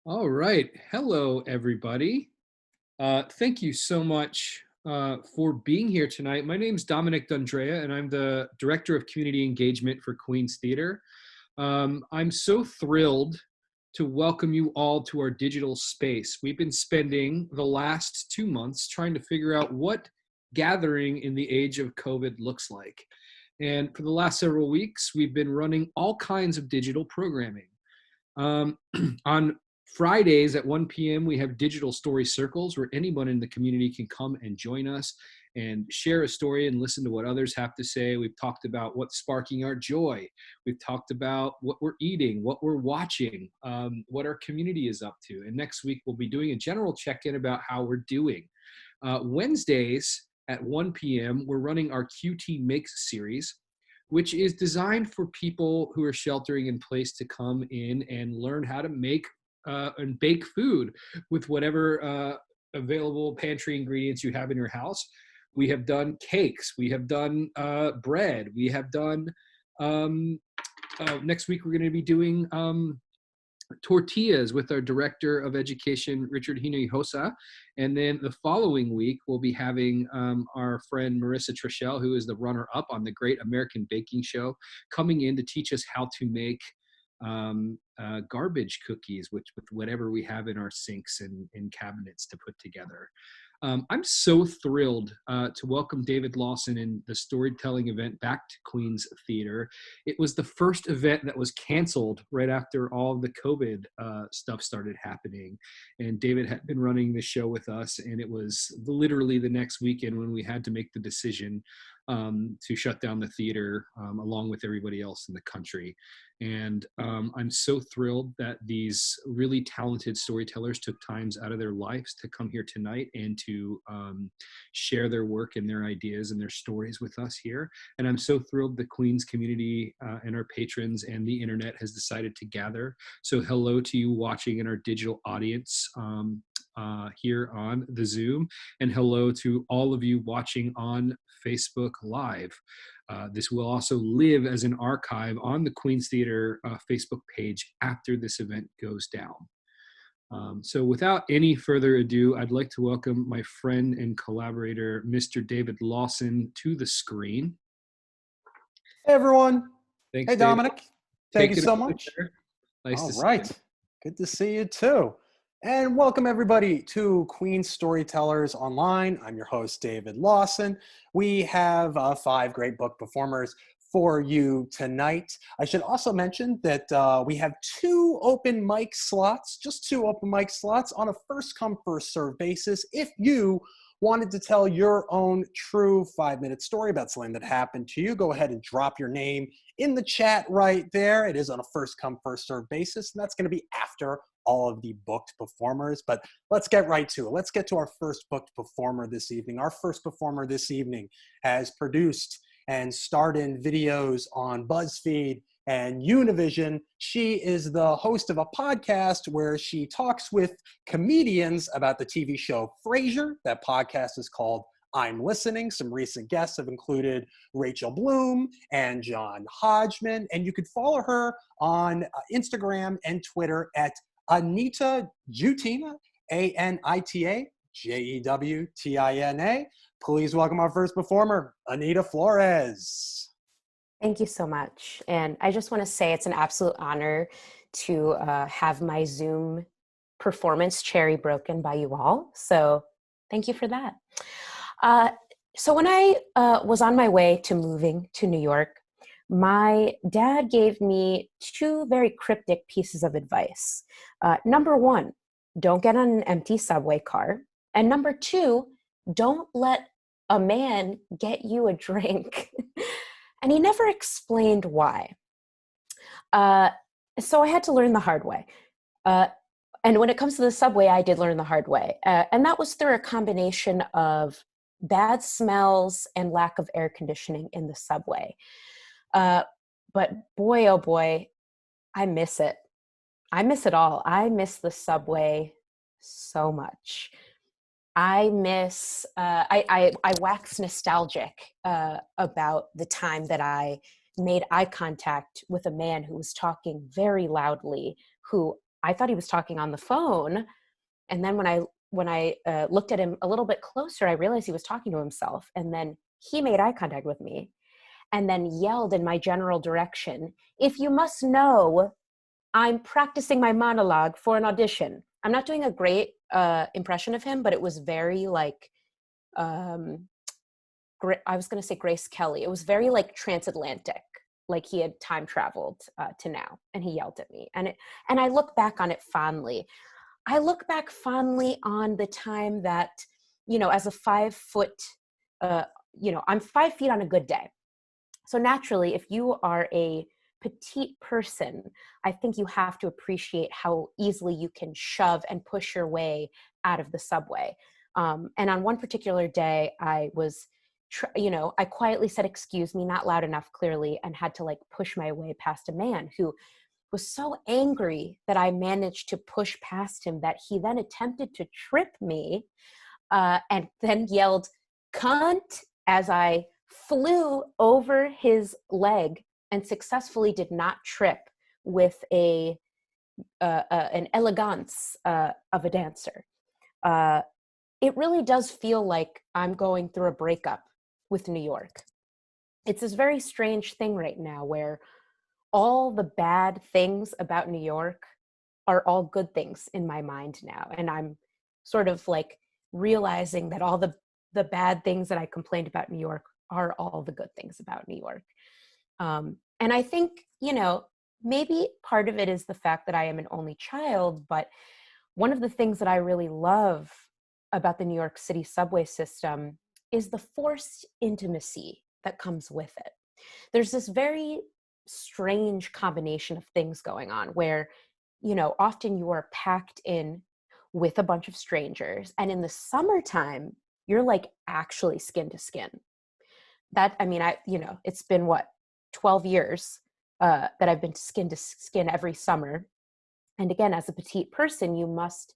All right. Hello, everybody. Thank you so much for being here tonight. My name is Dominic Dandrea, and I'm the Director of Community Engagement for Queens Theatre. I'm so thrilled to welcome you all to our digital space. We've been spending the last 2 months trying to figure out what gathering in the age of COVID looks like. And for the last several weeks, we've been running all kinds of digital programming. Um, on Fridays at 1 p.m., we have digital story circles where anyone in the community can come and join us and share a story and listen to what others have to say. We've talked about what's sparking our joy. We've talked about what we're eating, what we're watching, what our community is up to. And next week, we'll be doing a general check-in about how we're doing. Wednesdays at 1 p.m., we're running our QT Makes series, which is designed for people who are sheltering in place to come in and learn how to make and bake food with whatever available pantry ingredients you have in your house. We have done cakes. We have done bread. We have done, next week we're going to be doing tortillas with our Director of Education, Richard Hinojosa. And then the following week, we'll be having our friend Marissa Treshelle, who is the runner-up on the Great American Baking Show, coming in to teach us how to make garbage cookies with whatever we have in our sinks and cabinets to put together. I'm so thrilled to welcome David Lawson and the storytelling event back to Queens Theatre. It was the first event that was canceled right after all of the COVID stuff started happening. And David had been running the show with us, and it was literally the next weekend when we had to make the decision to shut down the theater along with everybody else in the country. And I'm so thrilled that these really talented storytellers took times out of their lives to come here tonight and to share their work and their ideas and their stories with us here. And I'm so thrilled the Queens community and our patrons and the internet has decided to gather. So hello to you watching in our digital audience here on the Zoom, and hello to all of you watching on Facebook Live. This will also live as an archive on the Queens Theatre Facebook page after this event goes down. So without any further ado, I'd like to welcome my friend and collaborator, Mr. David Lawson, to the screen. Hey, everyone. Thanks, Hey, David. Dominic. Thank you so much. Nice All to see right. you. Good to see you too. And welcome everybody to Queen Storytellers Online. I'm your host, David Lawson. We have 5 great book performers for you tonight. I should also mention that we have 2 open mic slots, just 2 open mic slots on a first come, first serve basis. If you wanted to tell your own true 5-minute story about something that happened to you, go ahead and drop your name in the chat right there. It is on a first come, first serve basis, and that's going to be after all of the booked performers. But let's get right to it. Let's get to our first booked performer this evening. Our first performer this evening has produced and starred in videos on BuzzFeed and Univision. She is the host of a podcast where she talks with comedians about the TV show Frasier. That podcast is called I'm Listening. Some recent guests have included Rachel Bloom and John Hodgman. And you could follow her on Instagram and Twitter at Anita Jutina, Anita Jewtina. Please welcome our first performer, Anita Flores. Thank you so much. And I just want to say it's an absolute honor to have my Zoom performance cherry broken by you all. So thank you for that. So when I was on my way to moving to New York, my dad gave me 2 very cryptic pieces of advice. Number 1, don't get on an empty subway car. And number 2, don't let a man get you a drink. And he never explained why. So I had to learn the hard way. And when it comes to the subway, I did learn the hard way. And that was through a combination of bad smells and lack of air conditioning in the subway. But boy, oh boy, I miss it. I miss it all. I miss the subway so much. I miss, I wax nostalgic about the time that I made eye contact with a man who was talking very loudly, who I thought he was talking on the phone. And then when I looked at him a little bit closer, I realized he was talking to himself. And then he made eye contact with me and then yelled in my general direction, "If you must know, I'm practicing my monologue for an audition." I'm not doing a great impression of him, but it was very like, I was going to say Grace Kelly. It was very like transatlantic, like he had time traveled to now, and he yelled at me. And I look back on it fondly. I look back fondly on the time that, as a 5 foot, I'm 5 feet on a good day. So naturally, if you are a petite person, I think you have to appreciate how easily you can shove and push your way out of the subway. And on one particular day, I was, I quietly said, "Excuse me," not loud enough, clearly, and had to like push my way past a man who was so angry that I managed to push past him that he then attempted to trip me and then yelled, "Cunt," as I flew over his leg and successfully did not trip with an elegance of a dancer. It really does feel like I'm going through a breakup with New York. It's this very strange thing right now where all the bad things about New York are all good things in my mind now. And I'm sort of like realizing that all the bad things that I complained about New York are all the good things about New York. And I think, maybe part of it is the fact that I am an only child, but one of the things that I really love about the New York City subway system is the forced intimacy that comes with it. There's this very strange combination of things going on where, often you are packed in with a bunch of strangers. And in the summertime, you're like actually skin to skin. It's been 12 years that I've been skin to skin every summer. And again, as a petite person, you must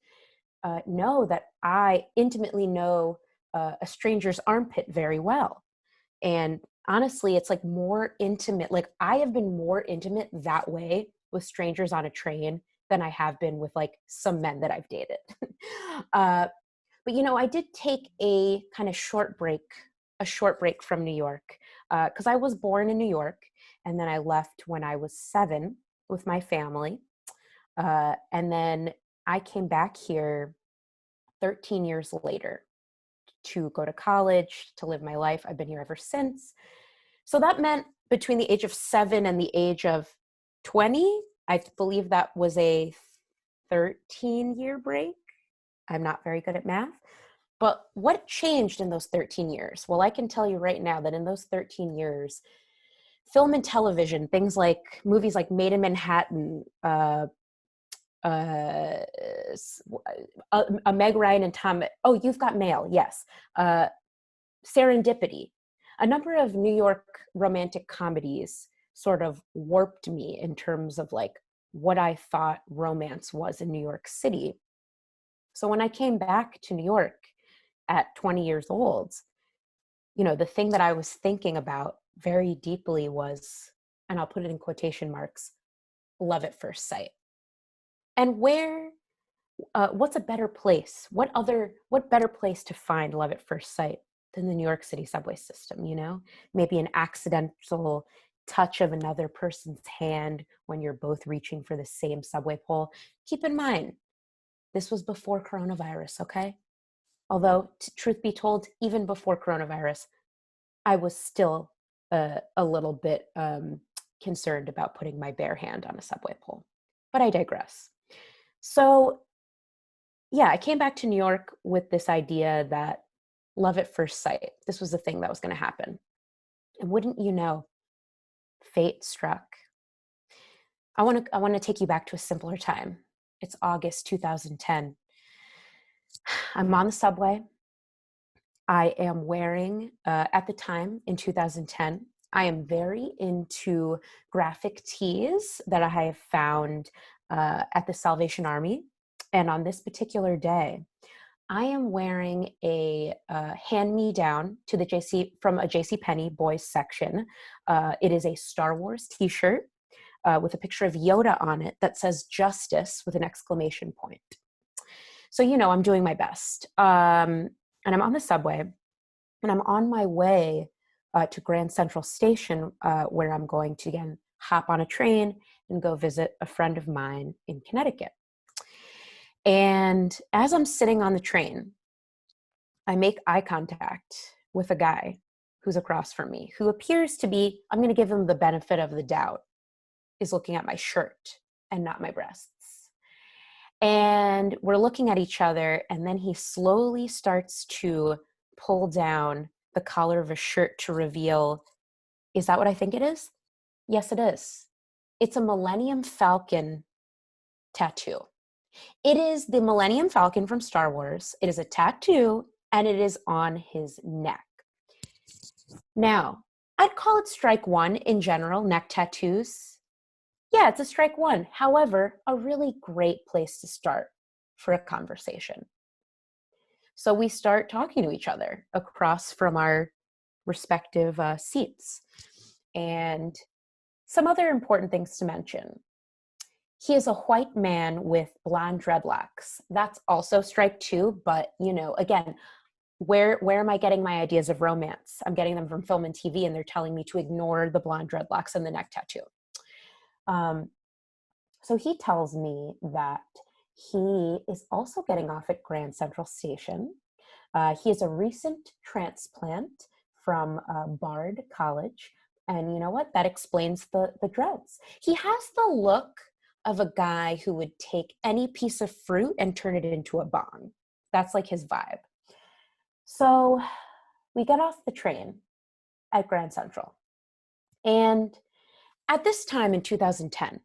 know that I intimately know a stranger's armpit very well. And honestly, it's like more intimate. Like I have been more intimate that way with strangers on a train than I have been with like some men that I've dated. But I did take a kind of short break from New York because I was born in New York, and then I left when I was 7 with my family. And then I came back here 13 years later to go to college, to live my life. I've been here ever since. So that meant between the age of 7 and the age of 20, I believe that was a 13-year break. I'm not very good at math. But what changed in those 13 years? Well, I can tell you right now that in those 13 years, film and television, things like movies like Made in Manhattan, a Meg Ryan and Tom, You've Got Mail, yes. Serendipity. A number of New York romantic comedies sort of warped me in terms of like what I thought romance was in New York City. So when I came back to New York at 20 years old, the thing that I was thinking about very deeply was, and I'll put it in quotation marks, love at first sight. And what's a better place? What better place to find love at first sight than the New York City subway system, Maybe an accidental touch of another person's hand when you're both reaching for the same subway pole. Keep in mind, this was before coronavirus, okay? Although, truth be told, even before coronavirus, I was still a little bit concerned about putting my bare hand on a subway pole. But I digress. So, yeah, I came back to New York with this idea that love at first sight, this was the thing that was going to happen. And wouldn't you know, fate struck. I want to take you back to a simpler time. It's August 2010. I'm on the subway. I am wearing, at the time in 2010, I am very into graphic tees that I have found at the Salvation Army. And on this particular day, I am wearing a hand-me-down from a JCPenney boys section. It is a Star Wars t-shirt with a picture of Yoda on it that says justice with an exclamation point. So, I'm doing my best. And I'm on the subway, and I'm on my way to Grand Central Station, where I'm going to, again, hop on a train and go visit a friend of mine in Connecticut. And as I'm sitting on the train, I make eye contact with a guy who's across from me, who appears to be, I'm going to give him the benefit of the doubt, is looking at my shirt and not my breasts. And we're looking at each other, and then he slowly starts to pull down the collar of a shirt to reveal, is that what I think it is? Yes, it is. It's a Millennium Falcon tattoo. It is the Millennium Falcon from Star Wars. It is a tattoo, and it is on his neck. Now, I'd call it strike one in general, neck tattoos. Yeah, it's a strike one. However, a really great place to start for a conversation. So we start talking to each other across from our respective seats. And some other important things to mention. He is a white man with blonde dreadlocks. That's also strike two, but again, where am I getting my ideas of romance? I'm getting them from film and TV, and they're telling me to ignore the blonde dreadlocks and the neck tattoo. So he tells me that he is also getting off at Grand Central Station. He is a recent transplant from Bard College. And you know what? That explains the dreads. He has the look of a guy who would take any piece of fruit and turn it into a bong. That's like his vibe. So we get off the train at Grand Central. And at this time in 2010,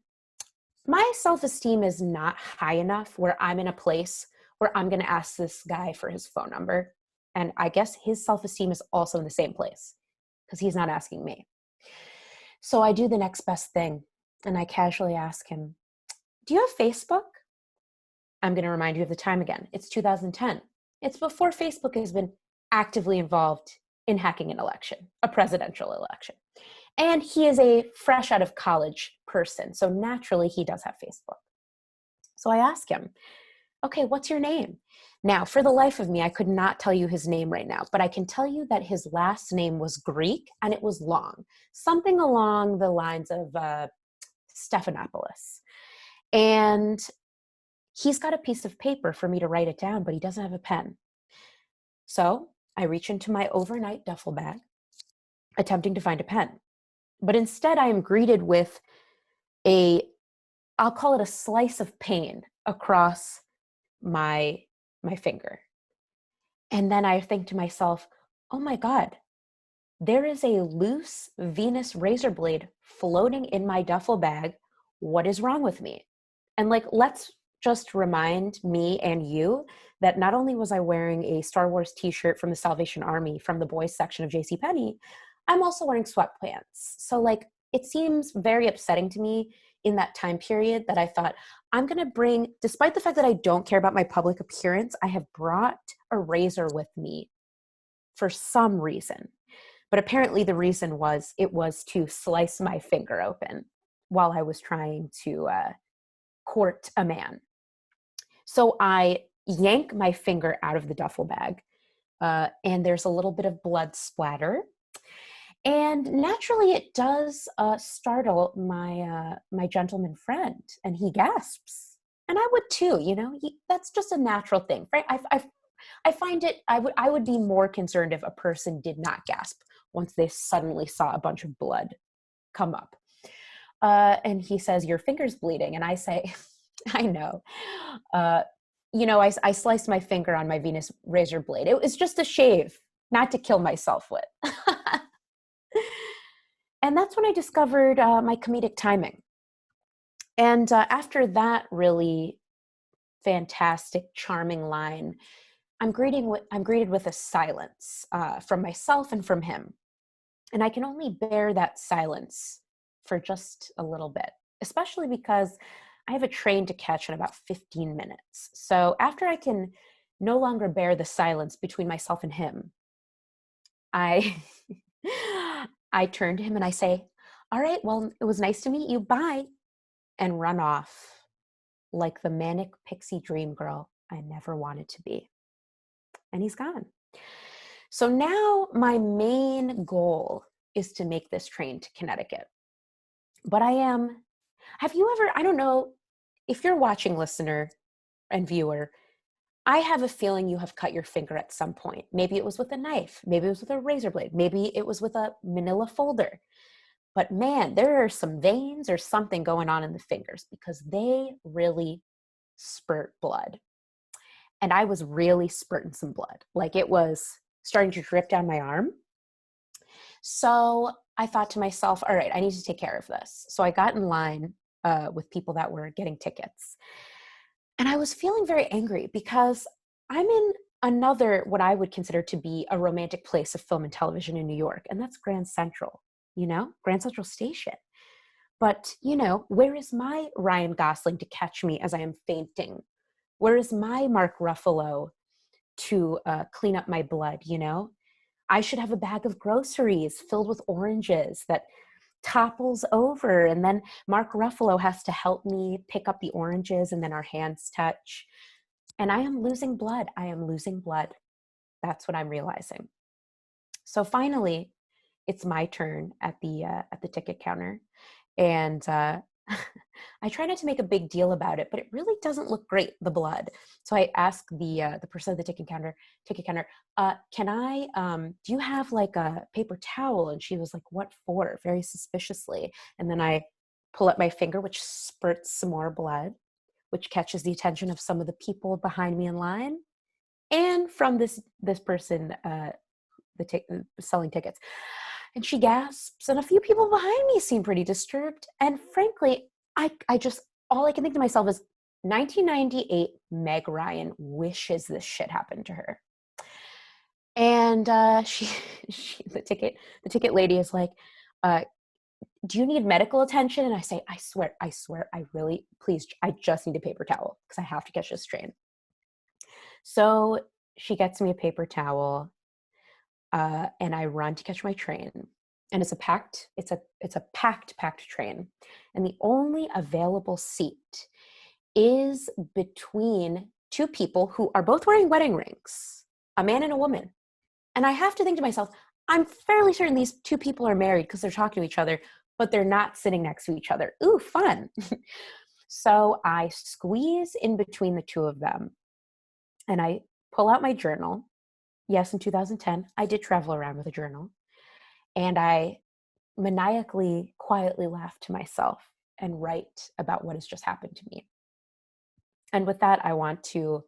my self-esteem is not high enough where I'm in a place where I'm going to ask this guy for his phone number. And I guess his self-esteem is also in the same place because he's not asking me. So I do the next best thing, and I casually ask him, do you have Facebook? I'm going to remind you of the time again. It's 2010. It's before Facebook has been actively involved in hacking an election, a presidential election. And he is a fresh out of college person, so naturally he does have Facebook. So I ask him, okay, what's your name? Now, for the life of me, I could not tell you his name right now, but I can tell you that his last name was Greek and it was long, something along the lines of Stephanopoulos. And he's got a piece of paper for me to write it down, but he doesn't have a pen. So I reach into my overnight duffel bag, attempting to find a pen. But instead, I am greeted with I'll call it a slice of pain across my finger. And then I think to myself, oh my God, there is a loose Venus razor blade floating in my duffel bag. What is wrong with me? And let's just remind me and you that not only was I wearing a Star Wars t-shirt from the Salvation Army from the boys section of JCPenney, I'm also wearing sweatpants. So it seems very upsetting to me in that time period that I thought, I'm going to bring, despite the fact that I don't care about my public appearance, I have brought a razor with me for some reason. But apparently the reason was it was to slice my finger open while I was trying to court a man. So I yank my finger out of the duffel bag, and there's a little bit of blood splatter. And naturally, it does startle my gentleman friend, and he gasps. And I would too, that's just a natural thing, right? I find it, I would be more concerned if a person did not gasp once they suddenly saw a bunch of blood come up. And he says, your finger's bleeding. And I say, I know. I sliced my finger on my Venus razor blade. It was just a shave, not to kill myself with. And that's when I discovered my comedic timing. And after that really fantastic, charming line, I'm greeted with a silence from myself and from him. And I can only bear that silence for just a little bit, especially because I have a train to catch in about 15 minutes. So after I can no longer bear the silence between myself and him, I turn to him and I say, all right, well, it was nice to meet you. Bye. And run off like the manic pixie dream girl I never wanted to be. And he's gone. So now my main goal is to make this train to Connecticut. But have you ever, I don't know, if you're watching, listener and viewer, I have a feeling you have cut your finger at some point. Maybe it was with a knife, maybe it was with a razor blade, maybe it was with a manila folder. But man, there are some veins or something going on in the fingers because they really spurt blood. And I was really spurting some blood. Like it was starting to drip down my arm. So I thought to myself, all right, I need to take care of this. So I got in line with people that were getting tickets. And I was feeling very angry because I'm in another, what I would consider to be a romantic place of film and television in New York. And that's Grand Central, Grand Central Station. But, where is my Ryan Gosling to catch me as I am fainting? Where is my Marc Ruffalo to clean up my blood, I should have a bag of groceries filled with oranges that topples over. And then Marc Ruffalo has to help me pick up the oranges and then our hands touch. And I am losing blood. I am losing blood. That's what I'm realizing. So finally, it's my turn at the ticket counter. And I try not to make a big deal about it, but it really doesn't look great, the blood. So I asked the person at the ticket counter, can I, do you have like a paper towel? And she was like, what for? Very suspiciously. And then I pull up my finger, which spurts some more blood, which catches the attention of some of the people behind me in line. And from this person, selling tickets. And she gasps, and a few people behind me seem pretty disturbed. And frankly, I just, all I can think to myself is 1998 Meg Ryan wishes this shit happened to her. And the ticket lady is like, do you need medical attention? And I say, I swear, I really, please, I just need a paper towel because I have to catch this train. So she gets me a paper towel. And I run to catch my train, and it's a packed train, and the only available seat is between two people who are both wearing wedding rings, a man and a woman. And I have to think to myself, I'm fairly certain these two people are married because they're talking to each other, but they're not sitting next to each other. Ooh, fun. So I squeeze in between the two of them, and I pull out my journal. Yes, in 2010, I did travel around with a journal, and I maniacally, quietly laugh to myself and write about what has just happened to me. And with that, I want to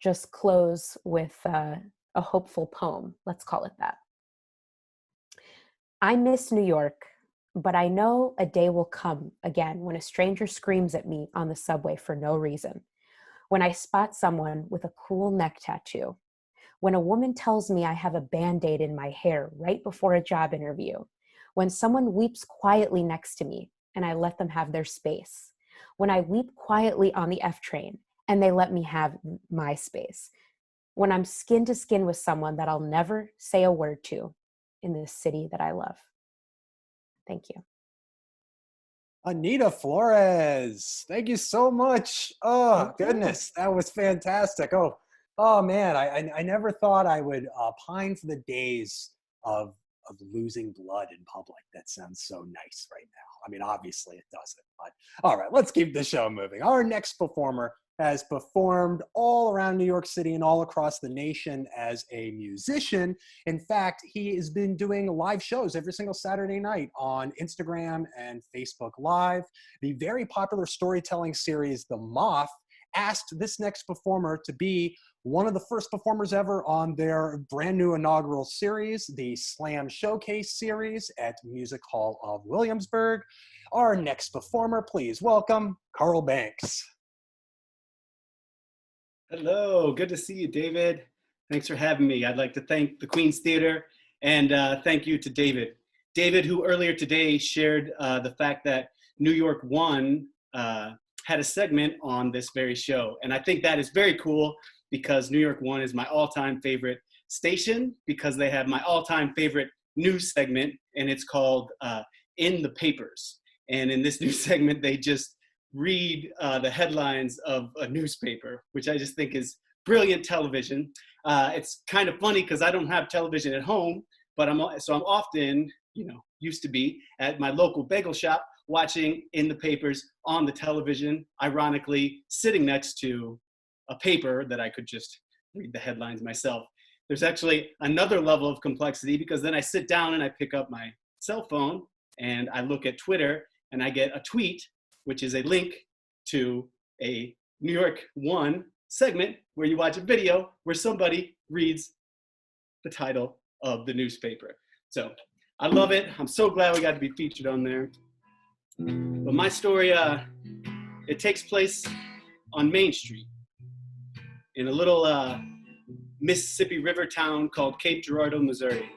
just close with a hopeful poem. Let's call it that. I miss New York, but I know a day will come again when a stranger screams at me on the subway for no reason, when I spot someone with a cool neck tattoo, when a woman tells me I have a Band-Aid in my hair right before a job interview, when someone weeps quietly next to me and I let them have their space, when I weep quietly on the F train and they let me have my space, when I'm skin to skin with someone that I'll never say a word to in this city that I love. Thank you. Anita Flores, thank you so much. Oh, goodness, that was fantastic. Oh man, I never thought I would pine for the days of losing blood in public. That sounds so nice right now. I mean, obviously it doesn't, but all right, let's keep the show moving. Our next performer has performed all around New York City and all across the nation as a musician. In fact, he has been doing live shows every single Saturday night on Instagram and Facebook Live. The very popular storytelling series, The Moth, asked this next performer to be one of the first performers ever on their brand new inaugural series, the Slam Showcase series at Music Hall of Williamsburg. Our next performer, please welcome Carl Banks. Hello, good to see you, David. Thanks for having me. I'd like to thank the Queen's Theater and thank you to David. David, who earlier today shared the fact that New York One had a segment on this very show. And I think that is very cool because New York One is my all-time favorite station because they have my all-time favorite news segment, and it's called in the papers. And in this new segment, they just read the headlines of a newspaper, which I just think is brilliant television. It's kind of funny because I don't have television at home, but I'm often, used to be at my local bagel shop watching in the papers on the television, ironically sitting next to a paper that I could just read the headlines myself. There's actually another level of complexity because then I sit down and I pick up my cell phone and I look at Twitter and I get a tweet, which is a link to a New York One segment where you watch a video where somebody reads the title of the newspaper. So I love it. I'm so glad we got to be featured on there. But my story, it takes place on Main Street in a little Mississippi River town called Cape Girardeau, Missouri.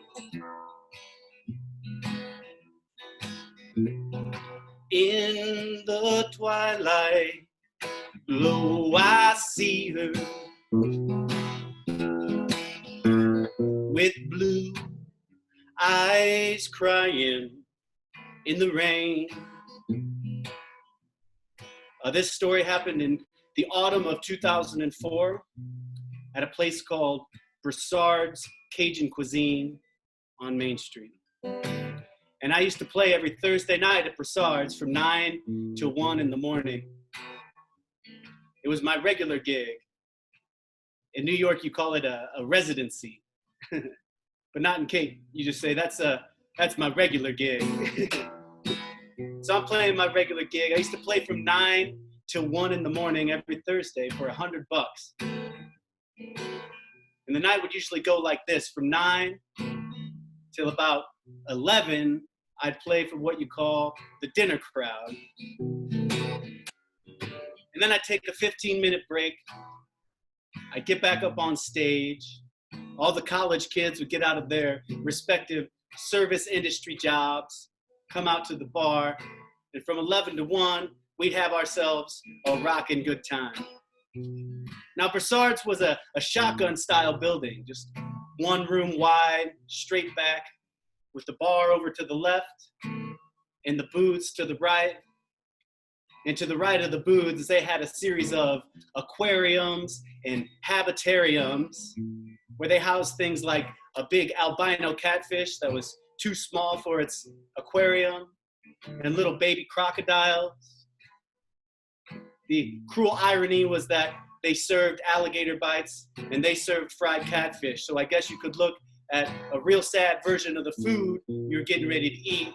In the twilight, lo, I see her with blue eyes crying in the rain. This story happened in the autumn of 2004 at a place called Broussard's Cajun Cuisine on Main Street. And I used to play every Thursday night at Broussard's from 9 till 1 in the morning. It was my regular gig. In New York, you call it a residency. But not in Cape. You just say, that's my regular gig. So I'm playing my regular gig. I used to play from 9 till 1 in the morning every Thursday for $100. And the night would usually go like this. From 9 till about 11, I'd play for what you call the dinner crowd. And then I'd take a 15-minute break. I'd get back up on stage. All the college kids would get out of their respective service industry jobs, come out to the bar, and from 11 to 1, we'd have ourselves a rockin' good time. Now, Broussard's was a shotgun-style building, just one room wide, straight back, with the bar over to the left and the booths to the right. And to the right of the booths, they had a series of aquariums and habitariums where they housed things like a big albino catfish that was too small for its aquarium and little baby crocodiles. The cruel irony was that they served alligator bites and they served fried catfish. So I guess you could look at a real sad version of the food you're getting ready to eat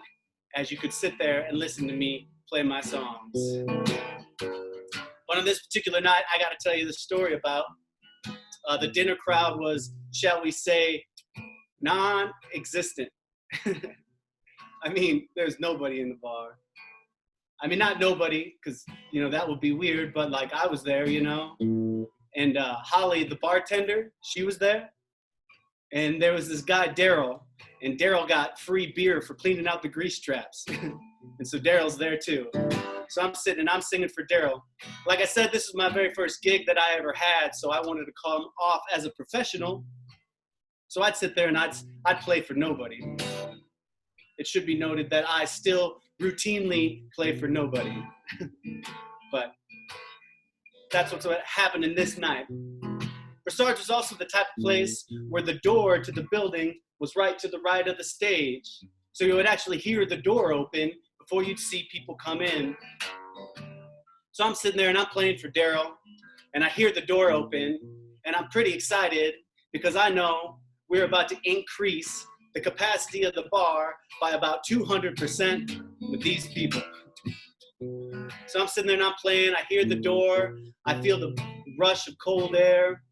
as you could sit there and listen to me play my songs. But on this particular night, I got to tell you the story about the dinner crowd was, shall we say, non-existent. I mean, there's nobody in the bar. I mean, not nobody, because, that would be weird, but like I was there, And Holly, the bartender, she was there. And there was this guy, Daryl, and Daryl got free beer for cleaning out the grease traps. And so Daryl's there too. So I'm sitting and I'm singing for Daryl. Like I said, this is my very first gig that I ever had, so I wanted to come off as a professional. So I'd sit there and I'd play for nobody. It should be noted that I still routinely play for nobody. But that's what's happening this night. Broussard's was also the type of place where the door to the building was right to the right of the stage. So you would actually hear the door open before you'd see people come in. So I'm sitting there and I'm playing for Daryl, and I hear the door open, and I'm pretty excited because I know we're about to increase the capacity of the bar by about 200% with these people. So I'm sitting there and I'm playing, I hear the door, I feel the rush of cold air,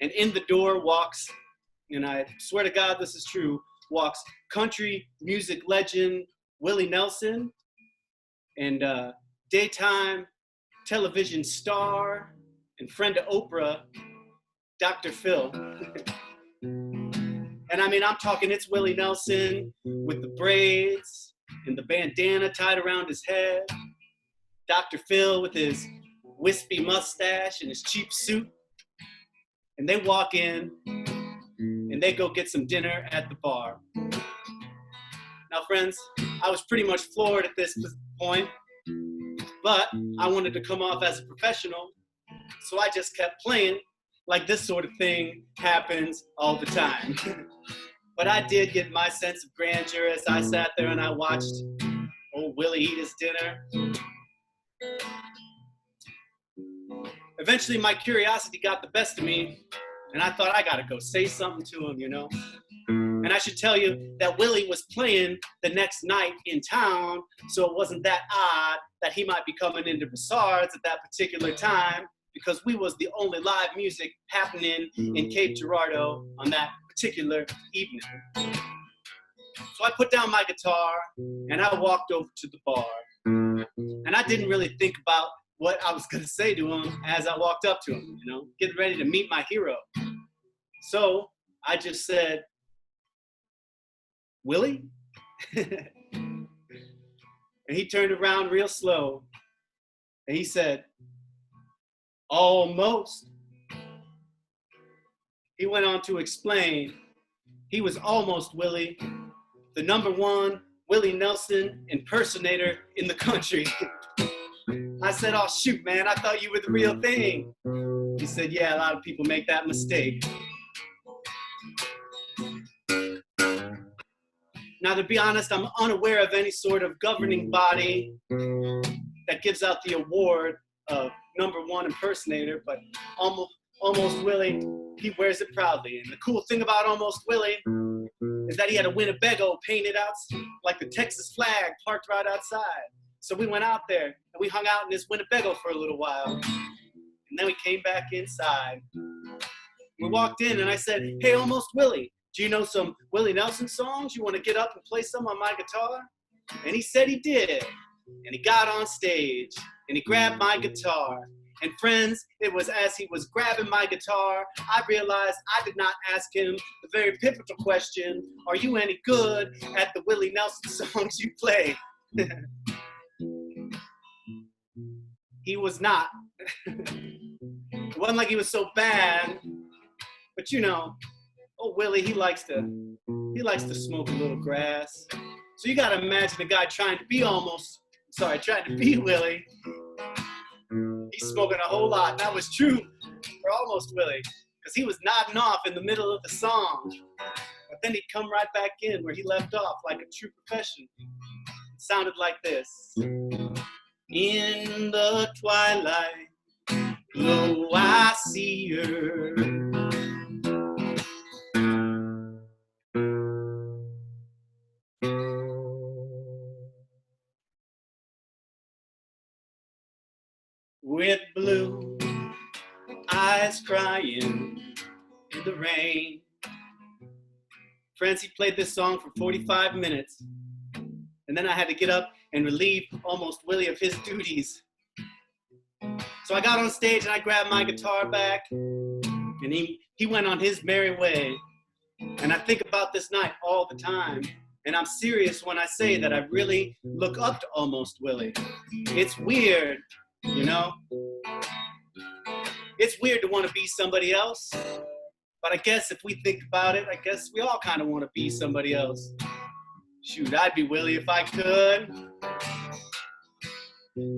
and in the door walks, and I swear to God this is true, walks country music legend Willie Nelson and daytime television star and friend of Oprah, Dr. Phil. And I mean, I'm talking, it's Willie Nelson with the braids and the bandana tied around his head. Dr. Phil with his wispy mustache and his cheap suit. And they walk in and they go get some dinner at the bar. Now, friends, I was pretty much floored at this point, but I wanted to come off as a professional, so I just kept playing like this sort of thing happens all the time. But I did get my sense of grandeur as I sat there and I watched old Willie eat his dinner. Eventually, my curiosity got the best of me, and I thought I gotta go say something to him, you know? And I should tell you that Willie was playing the next night in town, so it wasn't that odd that he might be coming into Broussard's at that particular time, because we was the only live music happening in Cape Girardeau on that particular evening. So I put down my guitar and I walked over to the bar. And I didn't really think about what I was gonna say to him as I walked up to him, you know, getting ready to meet my hero. So I just said, Willie? And he turned around real slow and he said, almost. He went on to explain he was almost Willie, the #1 Willie Nelson impersonator in the country. I said, oh shoot, man, I thought you were the real thing. He said, yeah, a lot of people make that mistake. Now, to be honest, I'm unaware of any sort of governing body that gives out the award of #1 impersonator, but Almost Willie, he wears it proudly. And the cool thing about Almost Willie is that he had a Winnebago painted out like the Texas flag parked right outside. So we went out there and we hung out in this Winnebago for a little while. And then we came back inside. We walked in and I said, hey, Almost Willie, do you know some Willie Nelson songs? You want to get up and play some on my guitar? And he said he did. And he got on stage and he grabbed my guitar. And friends, it was as he was grabbing my guitar, I realized I did not ask him the very pivotal question, are you any good at the Willie Nelson songs you play? He was not. It wasn't like he was so bad, but you know, oh Willie, he likes to smoke a little grass. So you gotta imagine a guy trying to be Willie. He's smoking a whole lot, and that was true for Almost Willie, because he was nodding off in the middle of the song. But then he'd come right back in where he left off like a true professional. It sounded like this. In the twilight, lo, I see her. With blue eyes crying in the rain. Friends, he played this song for 45 minutes. And then I had to get up and relieve Almost Willie of his duties. So I got on stage and I grabbed my guitar back. And he went on his merry way. And I think about this night all the time. And I'm serious when I say that I really look up to Almost Willie. It's weird. You know, it's weird to want to be somebody else, but I guess if we think about it, I guess we all kind of want to be somebody else. Shoot, I'd be Willie if I could.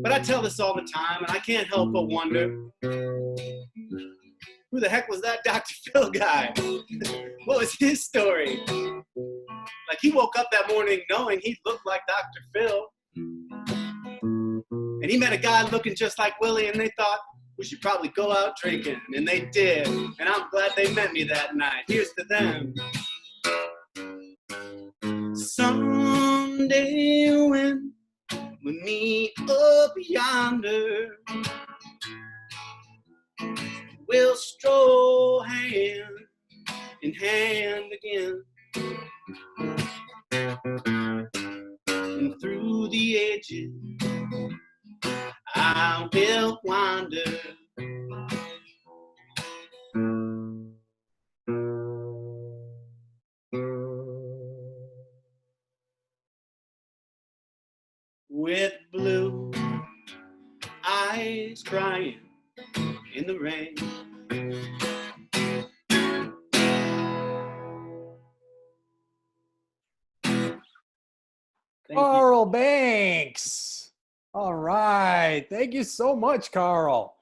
But I tell this all the time, and I can't help but wonder, who the heck was that Dr. Phil guy? What was his story? Like, he woke up that morning knowing he looked like Dr. Phil. And he met a guy looking just like Willie, and they thought, we should probably go out drinking. And they did. And I'm glad they met me that night. Here's to them. Someday when we meet up yonder, we'll stroll hand in hand again. And through the ages, I will wander. With blue eyes crying in the rain. Thank you. Carl Banks. All right. Thank you so much, Carl.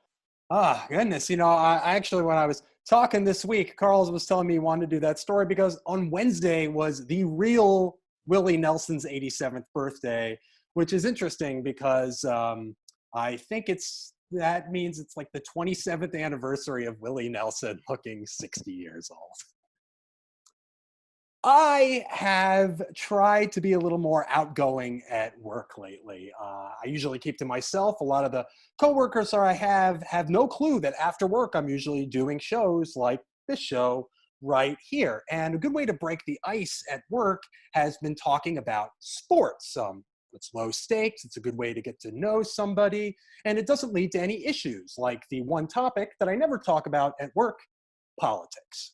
Ah, goodness. You know, I actually, when I was talking this week, Carl was telling me he wanted to do that story because on Wednesday was the real Willie Nelson's 87th birthday, which is interesting because I think that means it's like the 27th anniversary of Willie Nelson looking 60 years old. I have tried to be a little more outgoing at work lately. I usually keep to myself. A lot of the coworkers I have no clue that after work I'm usually doing shows like this show right here. And a good way to break the ice at work has been talking about sports. It's low stakes. It's a good way to get to know somebody. And it doesn't lead to any issues like the one topic that I never talk about at work, politics.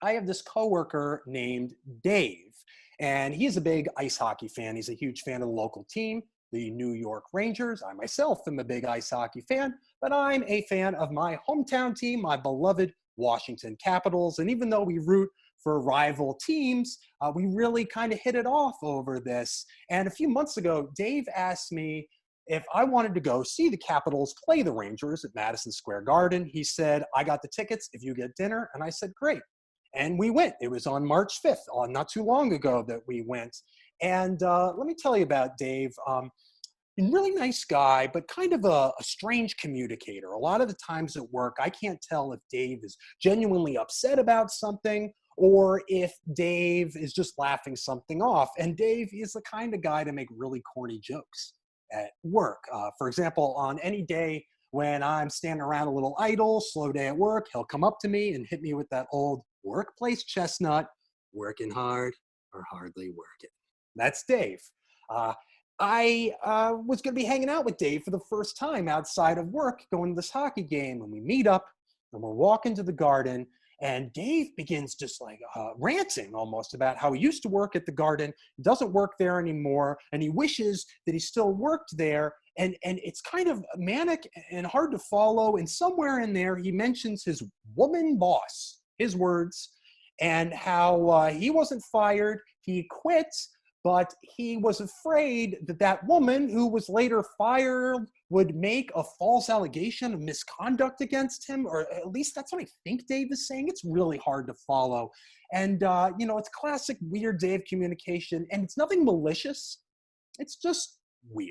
I have this coworker named Dave, and he's a big ice hockey fan. He's a huge fan of the local team, the New York Rangers. I myself am a big ice hockey fan, but I'm a fan of my hometown team, my beloved Washington Capitals. And even though we root for rival teams, we really kind of hit it off over this. And a few months ago, Dave asked me if I wanted to go see the Capitals play the Rangers at Madison Square Garden. He said, I got the tickets if you get dinner. And I said, great. And we went. It was on March 5th, not too long ago that we went. And let me tell you about Dave. A really nice guy, but kind of a strange communicator. A lot of the times at work, I can't tell if Dave is genuinely upset about something or if Dave is just laughing something off. And Dave is the kind of guy to make really corny jokes at work. For example, on any day when I'm standing around a little idle, slow day at work, he'll come up to me and hit me with that old workplace chestnut, working hard or hardly working. That's Dave. I was going to be hanging out with Dave for the first time outside of work, going to this hockey game, and we meet up and we're walking to the Garden, and Dave begins just like ranting almost about how he used to work at the Garden, doesn't work there anymore, and he wishes that he still worked there. And it's kind of manic and hard to follow. And somewhere in there, he mentions his woman boss, his words, and how he wasn't fired, he quit, but he was afraid that that woman who was later fired would make a false allegation of misconduct against him, or at least that's what I think Dave is saying. It's really hard to follow. And, you know, it's classic weird Dave communication, and it's nothing malicious. It's just weird.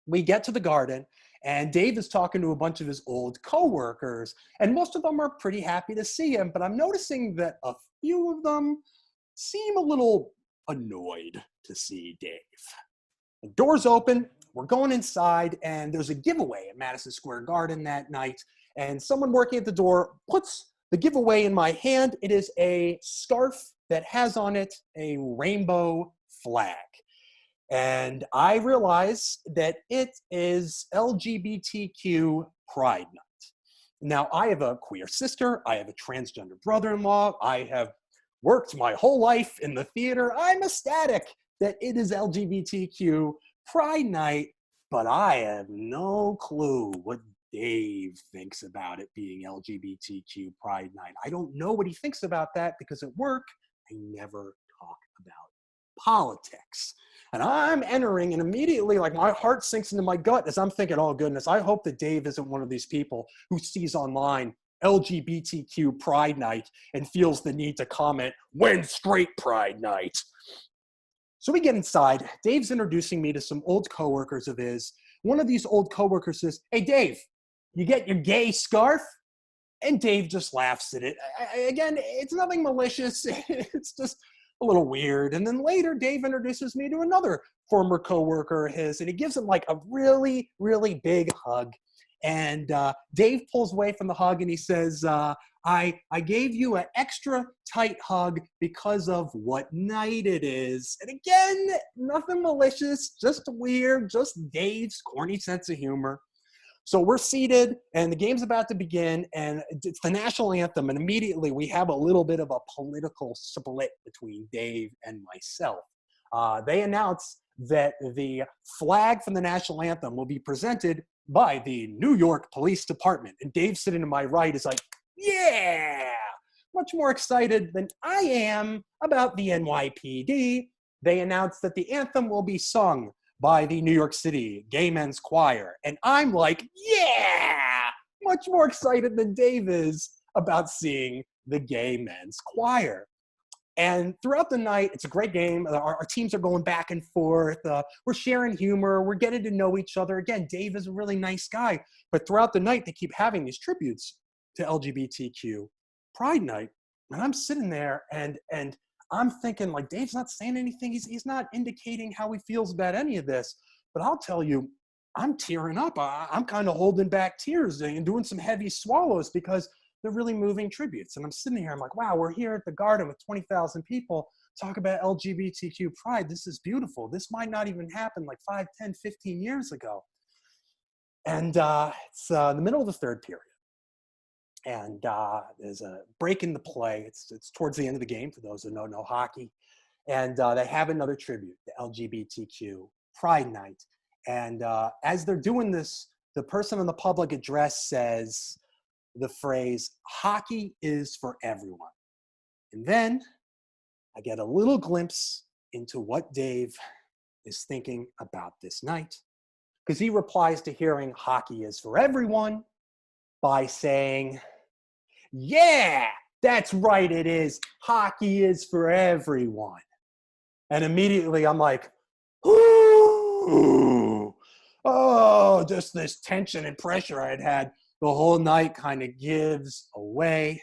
We get to the Garden, and Dave is talking to a bunch of his old coworkers, and most of them are pretty happy to see him, but I'm noticing that a few of them seem a little annoyed to see Dave. The doors open, we're going inside, and there's a giveaway at Madison Square Garden that night, and someone working at the door puts the giveaway in my hand. It is a scarf that has on it a rainbow flag. And I realize that it is LGBTQ Pride Night. Now, I have a queer sister. I have a transgender brother-in-law. I have worked my whole life in the theater. I'm ecstatic that it is LGBTQ Pride Night, but I have no clue what Dave thinks about it being LGBTQ Pride Night. I don't know what he thinks about that because at work, I never talk about politics. And I'm entering, and immediately, like, my heart sinks into my gut as I'm thinking, oh goodness, I hope that Dave isn't one of these people who sees online LGBTQ Pride Night and feels the need to comment, when's straight Pride Night? So we get inside. Dave's introducing me to some old coworkers of his. One of these old coworkers says, hey Dave, you get your gay scarf? And Dave just laughs at it. Again, it's nothing malicious. It's just a little weird. And then later, Dave introduces me to another former coworker of his, and he gives him like a really, really big hug. And Dave pulls away from the hug and he says, I gave you an extra tight hug because of what night it is. And again, nothing malicious, just weird, just Dave's corny sense of humor. So we're seated, and the game's about to begin, and it's the national anthem, and immediately we have a little bit of a political split between Dave and myself. They announce that the flag from the national anthem will be presented by the New York Police Department, and Dave sitting to my right is like, yeah! Much more excited than I am about the NYPD. they announced that the anthem will be sung by the New York City Gay Men's Choir. And I'm like, yeah, much more excited than Dave is about seeing the Gay Men's Choir. And throughout the night, it's a great game. Our teams are going back and forth. We're sharing humor. We're getting to know each other. Again, Dave is a really nice guy. But throughout the night, they keep having these tributes to LGBTQ Pride Night. And I'm sitting there and I'm thinking, like, Dave's not saying anything. He's not indicating how he feels about any of this. But I'll tell you, I'm tearing up. I'm kind of holding back tears and doing some heavy swallows because they're really moving tributes. And I'm sitting here, I'm like, wow, we're here at the Garden with 20,000 people talk about LGBTQ pride. This is beautiful. This might not even happen like 5, 10, 15 years ago. And it's the middle of the third period. And there's a break in the play. It's towards the end of the game, for those who know hockey. And they have another tribute, the LGBTQ Pride Night. And as they're doing this, the person in the public address says the phrase, hockey is for everyone. And then I get a little glimpse into what Dave is thinking about this night, because he replies to hearing hockey is for everyone by saying, yeah, that's right, it is. Hockey is for everyone. And immediately I'm like, ooh, oh, just this tension and pressure I had the whole night kind of gives away.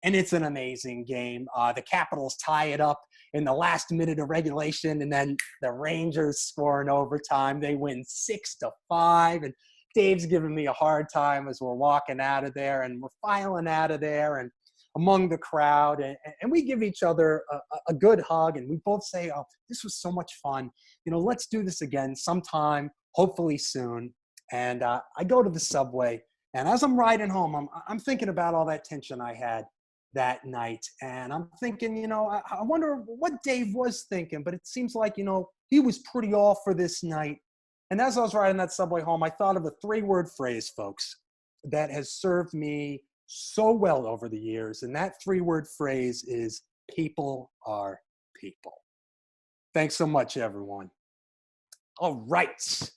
And it's an amazing game. The Capitals tie it up in the last minute of regulation, and then the Rangers score in overtime. They win 6-5, and Dave's giving me a hard time as we're walking out of there, and we're filing out of there and among the crowd, and we give each other a good hug, and we both say, oh, this was so much fun. You know, let's do this again sometime, hopefully soon. And I go to the subway, and as I'm riding home, I'm thinking about all that tension I had that night. And I'm thinking, you know, I wonder what Dave was thinking, but it seems like, you know, he was pretty all for this night. And as I was riding that subway home, I thought of a 3-word phrase, folks, that has served me so well over the years. And that 3-word phrase is, people are people. Thanks so much, everyone. All right,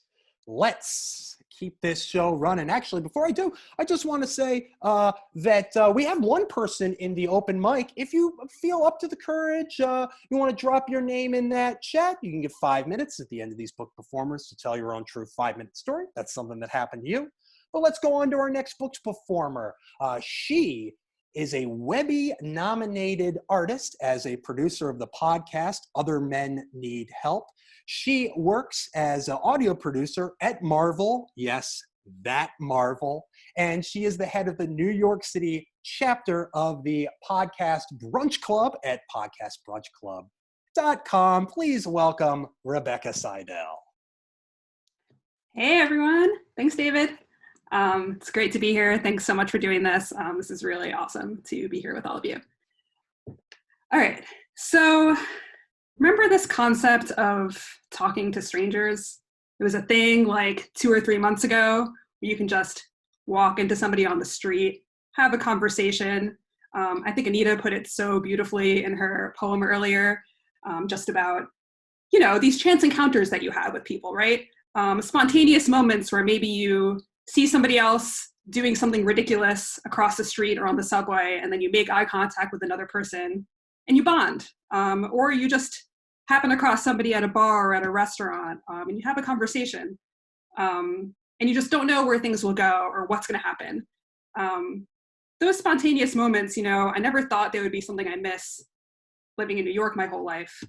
let's keep this show running. Actually, before I do, I just want to say that we have one person in the open mic. If you feel up to the courage, you want to drop your name in that chat, you can get 5 minutes at the end of these book performers to tell your own true 5-minute story. That's something that happened to you. But let's go on to our next book performer. She is a Webby-nominated artist as a producer of the podcast Other Men Need Help. She works as an audio producer at Marvel, yes, that Marvel, and she is the head of the New York City chapter of the Podcast Brunch Club at podcastbrunchclub.com. Please welcome Rebeccca Seidel. Hey everyone, thanks David. It's great to be here. Thanks so much for doing this. This is really awesome to be here with all of you. All right, so remember this concept of talking to strangers? It was a thing like 2 or 3 months ago where you can just walk into somebody on the street, have a conversation. I think Anita put it so beautifully in her poem earlier, just about, you know, these chance encounters that you have with people, right? Spontaneous moments where maybe you see somebody else doing something ridiculous across the street or on the subway, and then you make eye contact with another person and you bond. Or you just happen across somebody at a bar or at a restaurant, and you have a conversation. And you just don't know where things will go or what's gonna happen. Those spontaneous moments, you know, I never thought they would be something I miss living in New York my whole life.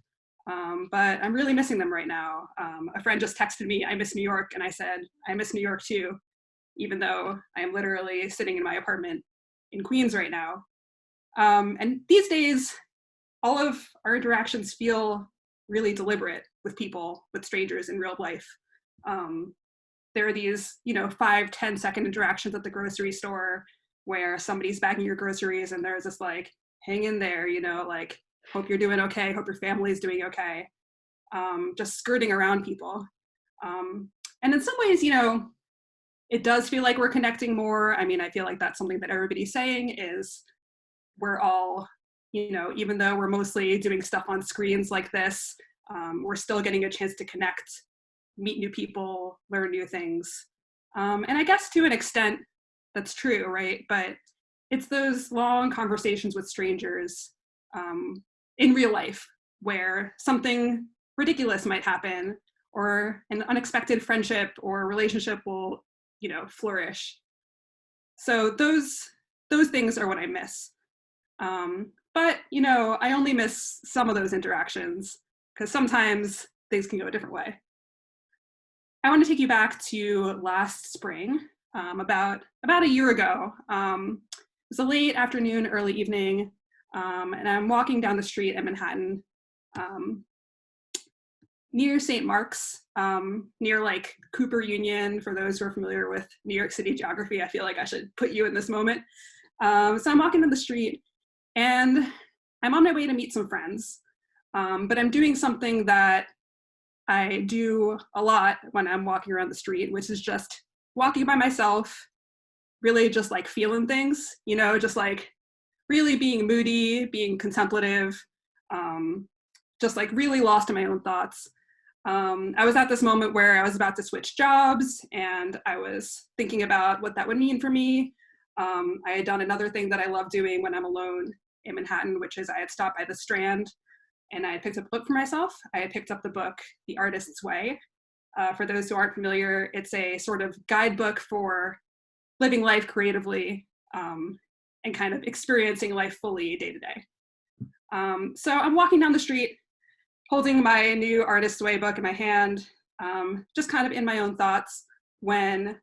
But I'm really missing them right now. A friend just texted me, I miss New York, and I said, I miss New York too, even though I am literally sitting in my apartment in Queens right now. And these days, all of our interactions feel really deliberate with people, with strangers in real life. There are these, you know, 5-10 second interactions at the grocery store where somebody's bagging your groceries and there's this like, hang in there, you know, like, hope you're doing okay, hope your family is doing okay. Just skirting around people. And in some ways, you know, it does feel like we're connecting more. I mean, I feel like that's something that everybody's saying is we're all, you know, even though we're mostly doing stuff on screens like this, We're still getting a chance to connect, meet new people, learn new things. And I guess to an extent, that's true, right? But it's those long conversations with strangers in real life where something ridiculous might happen, or an unexpected friendship or relationship will, flourish. So those things are what I miss. But, I only miss some of those interactions because sometimes things can go a different way. I want to take you back to last spring, about a year ago. It was a late afternoon, early evening, and I'm walking down the street in Manhattan, near St. Mark's, near like Cooper Union. For those who are familiar with New York City geography, I feel like I should put you in this moment. So I'm walking down the street and I'm on my way to meet some friends, but I'm doing something that I do a lot when I'm walking around the street, which is just walking by myself, really just like feeling things, just like really being moody, being contemplative, just like really lost in my own thoughts. I was at this moment where I was about to switch jobs and I was thinking about what that would mean for me. I had done another thing that I love doing when I'm alone in Manhattan, which is I had stopped by the Strand and I had picked up a book for myself. I had picked up the book, The Artist's Way. For those who aren't familiar, it's a sort of guidebook for living life creatively and kind of experiencing life fully day to day. So I'm walking down the street, holding my new Artist's Way book in my hand, just kind of in my own thoughts, when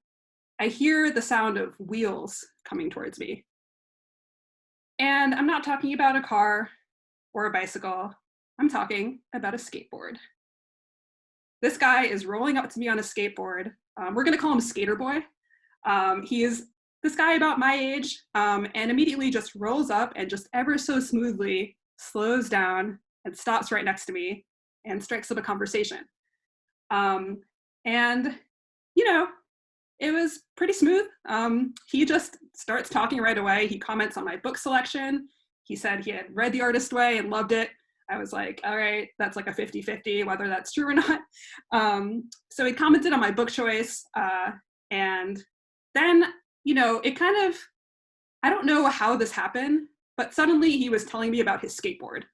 I hear the sound of wheels coming towards me. And I'm not talking about a car or a bicycle. I'm talking about a skateboard. This guy is rolling up to me on a skateboard. We're gonna call him Skater Boy. He is this guy about my age, and immediately just rolls up and just ever so smoothly slows down and stops right next to me and strikes up a conversation. And, it was pretty smooth. He just starts talking right away. He comments on my book selection. He said he had read The Artist's Way and loved it. I was like, all right, that's like a 50-50, whether that's true or not. So he commented on my book choice. And then, it kind of, I don't know how this happened, but suddenly he was telling me about his skateboard.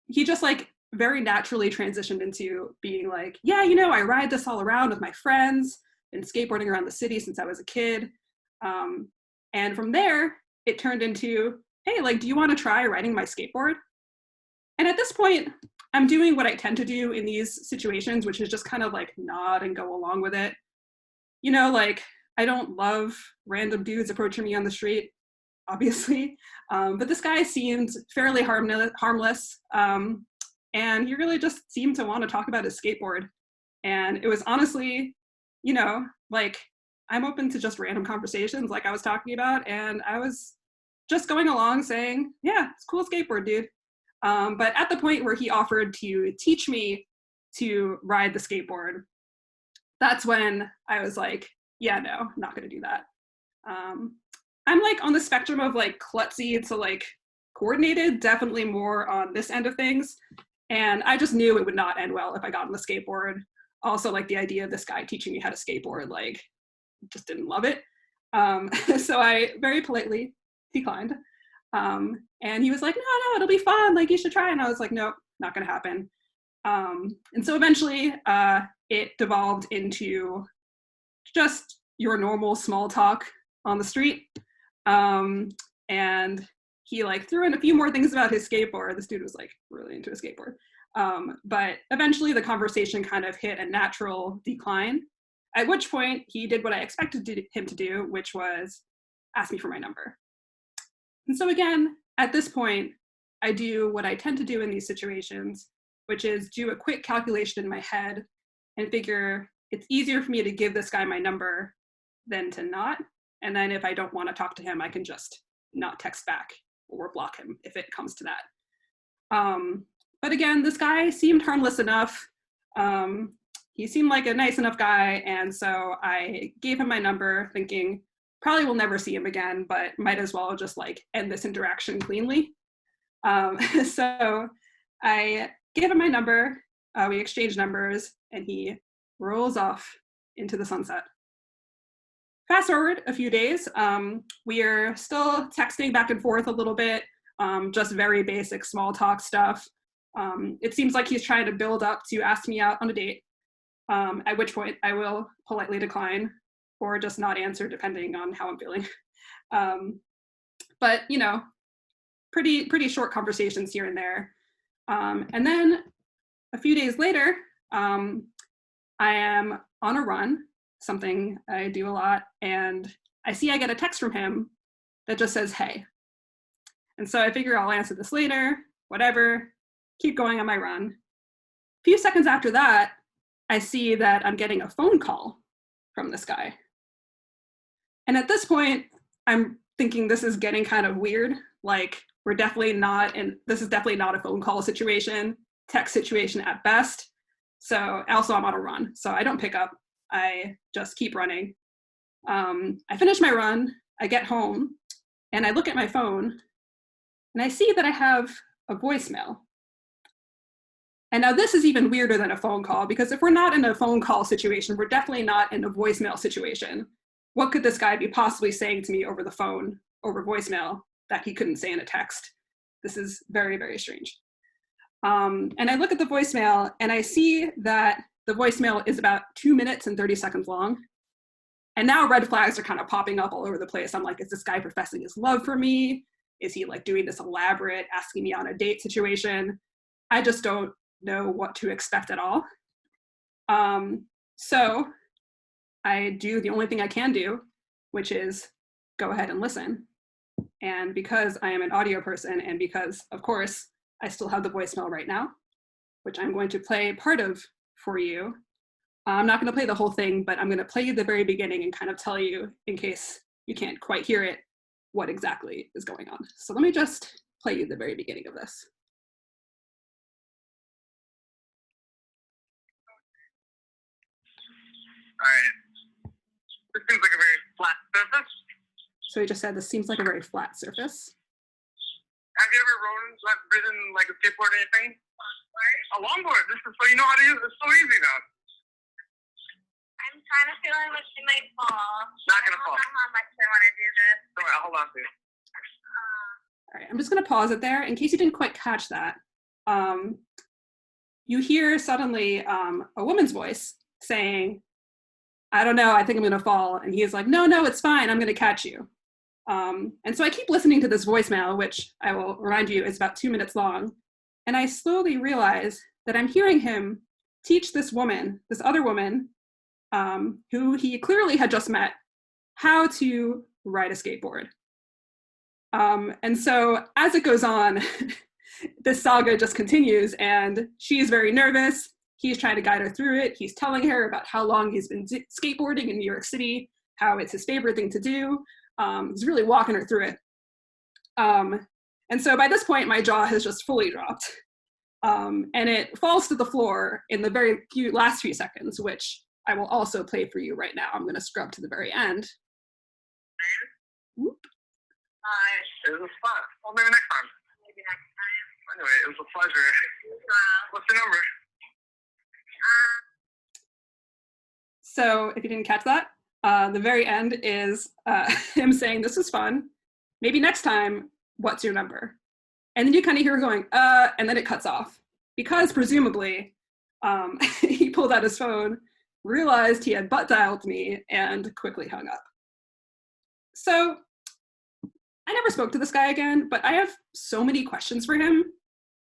He just like very naturally transitioned into being like, yeah, I ride this all around with my friends, been skateboarding around the city since I was a kid. And from there, it turned into, hey, like, do you want to try riding my skateboard? And at this point, I'm doing what I tend to do in these situations, which is just kind of like nod and go along with it. Like, I don't love random dudes approaching me on the street, obviously. But this guy seemed fairly harmless. And he really just seemed to want to talk about his skateboard. And it was honestly, like, I'm open to just random conversations like I was talking about. And I was just going along saying, yeah, it's a cool skateboard, dude. But at the point where he offered to teach me to ride the skateboard, that's when I was like, yeah, no, I'm not going to do that. I'm like on the spectrum of like klutzy to like coordinated, definitely more on this end of things. And I just knew it would not end well if I got on the skateboard. Also, like the idea of this guy teaching me how to skateboard, like, just didn't love it. So I very politely declined. And he was like, no, it'll be fun. Like, you should try. And I was like, nope, not going to happen. And so eventually it devolved into just your normal small talk on the street. And he like threw in a few more things about his skateboard. This dude was like really into his skateboard. But eventually the conversation kind of hit a natural decline, at which point he did what I expected him to do, which was ask me for my number. And so again, at this point, I do what I tend to do in these situations, which is do a quick calculation in my head and figure it's easier for me to give this guy my number than to not. And then if I don't want to talk to him, I can just not text back or block him if it comes to that. But again, this guy seemed harmless enough. He seemed like a nice enough guy. And so I gave him my number thinking probably will never see him again, but might as well just like end this interaction cleanly. So I gave him my number. We exchanged numbers, and he rolls off into the sunset. Fast forward a few days, we are still texting back and forth a little bit, just very basic small talk stuff. It seems like he's trying to build up to ask me out on a date, at which point I will politely decline or just not answer depending on how I'm feeling. But, you know, pretty short conversations here and there. And then a few days later, I am on a run, something I do a lot, and I see I get a text from him that just says, hey. And so I figure I'll answer this later, whatever, keep going on my run. A few seconds after that, I see that I'm getting a phone call from this guy. And at this point, I'm thinking this is getting kind of weird. Like, we're definitely not this is definitely not a phone call situation, text situation at best. So also I'm on a run, so I don't pick up. I just keep running. I finish my run, I get home, and I look at my phone, and I see that I have a voicemail. And now this is even weirder than a phone call, because if we're not in a phone call situation, we're definitely not in a voicemail situation. What could this guy be possibly saying to me over the phone, over voicemail, that he couldn't say in a text? This is very, very strange. And I look at the voicemail, and I see that the voicemail is about 2 minutes and 30 seconds long. And now red flags are kind of popping up all over the place. I'm like, is this guy professing his love for me? Is he like doing this elaborate, asking me on a date situation? I just don't know what to expect at all. So I do the only thing I can do, which is go ahead and listen. And because I am an audio person, and because, of course, I still have the voicemail right now, which I'm going to play part of for you. I'm not going to play the whole thing, but I'm going to play you the very beginning and kind of tell you, in case you can't quite hear it, what exactly is going on. So let me just play you the very beginning of this. All right. This seems like a very flat surface. So he just said, this seems like a very flat surface. Have you ever ridden like a skateboard or anything? A longboard. This is so you know how to use it. It's so easy now. I'm kind of feeling like it might fall. Not gonna fall. I don't know how much I want to do this. All right, I'll hold on to you. All right, I'm just going to pause it there in case you didn't quite catch that. You hear suddenly a woman's voice saying, I don't know, I think I'm going to fall. And he's like, no, it's fine. I'm going to catch you. And so I keep listening to this voicemail, which I will remind you is about 2 minutes long. And I slowly realize that I'm hearing him teach this woman, this other woman, who he clearly had just met, how to ride a skateboard. And so as it goes on, this saga just continues, and she's very nervous. He's trying to guide her through it. He's telling her about how long he's been skateboarding in New York City, how it's his favorite thing to do. He's really walking her through it. And so by this point, my jaw has just fully dropped. And it falls to the floor in the very last few seconds, which I will also play for you right now. I'm going to scrub to the very end. Whoop. It was fun. Well, maybe next time. Maybe next time. Anyway, it was a pleasure. What's your number? So if you didn't catch that, the very end is him saying, this was fun. Maybe next time, what's your number? And then you kind of hear her going, and then it cuts off. Because presumably, he pulled out his phone, realized he had butt dialed me, and quickly hung up. So I never spoke to this guy again, but I have so many questions for him.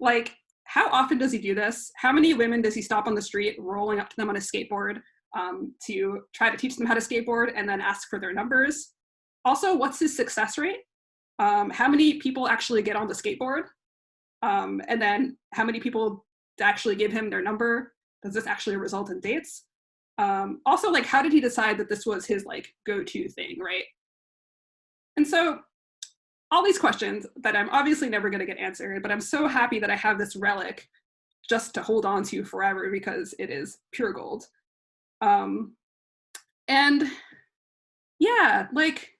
Like, how often does he do this? How many women does he stop on the street rolling up to them on a skateboard to try to teach them how to skateboard and then ask for their numbers? Also, what's his success rate? How many people actually get on the skateboard? And then how many people actually give him their number? Does this actually result in dates? Also, like, how did he decide that this was his like go-to thing, right? And so all these questions that I'm obviously never going to get answered, but I'm so happy that I have this relic just to hold on to forever because it is pure gold. And yeah, like,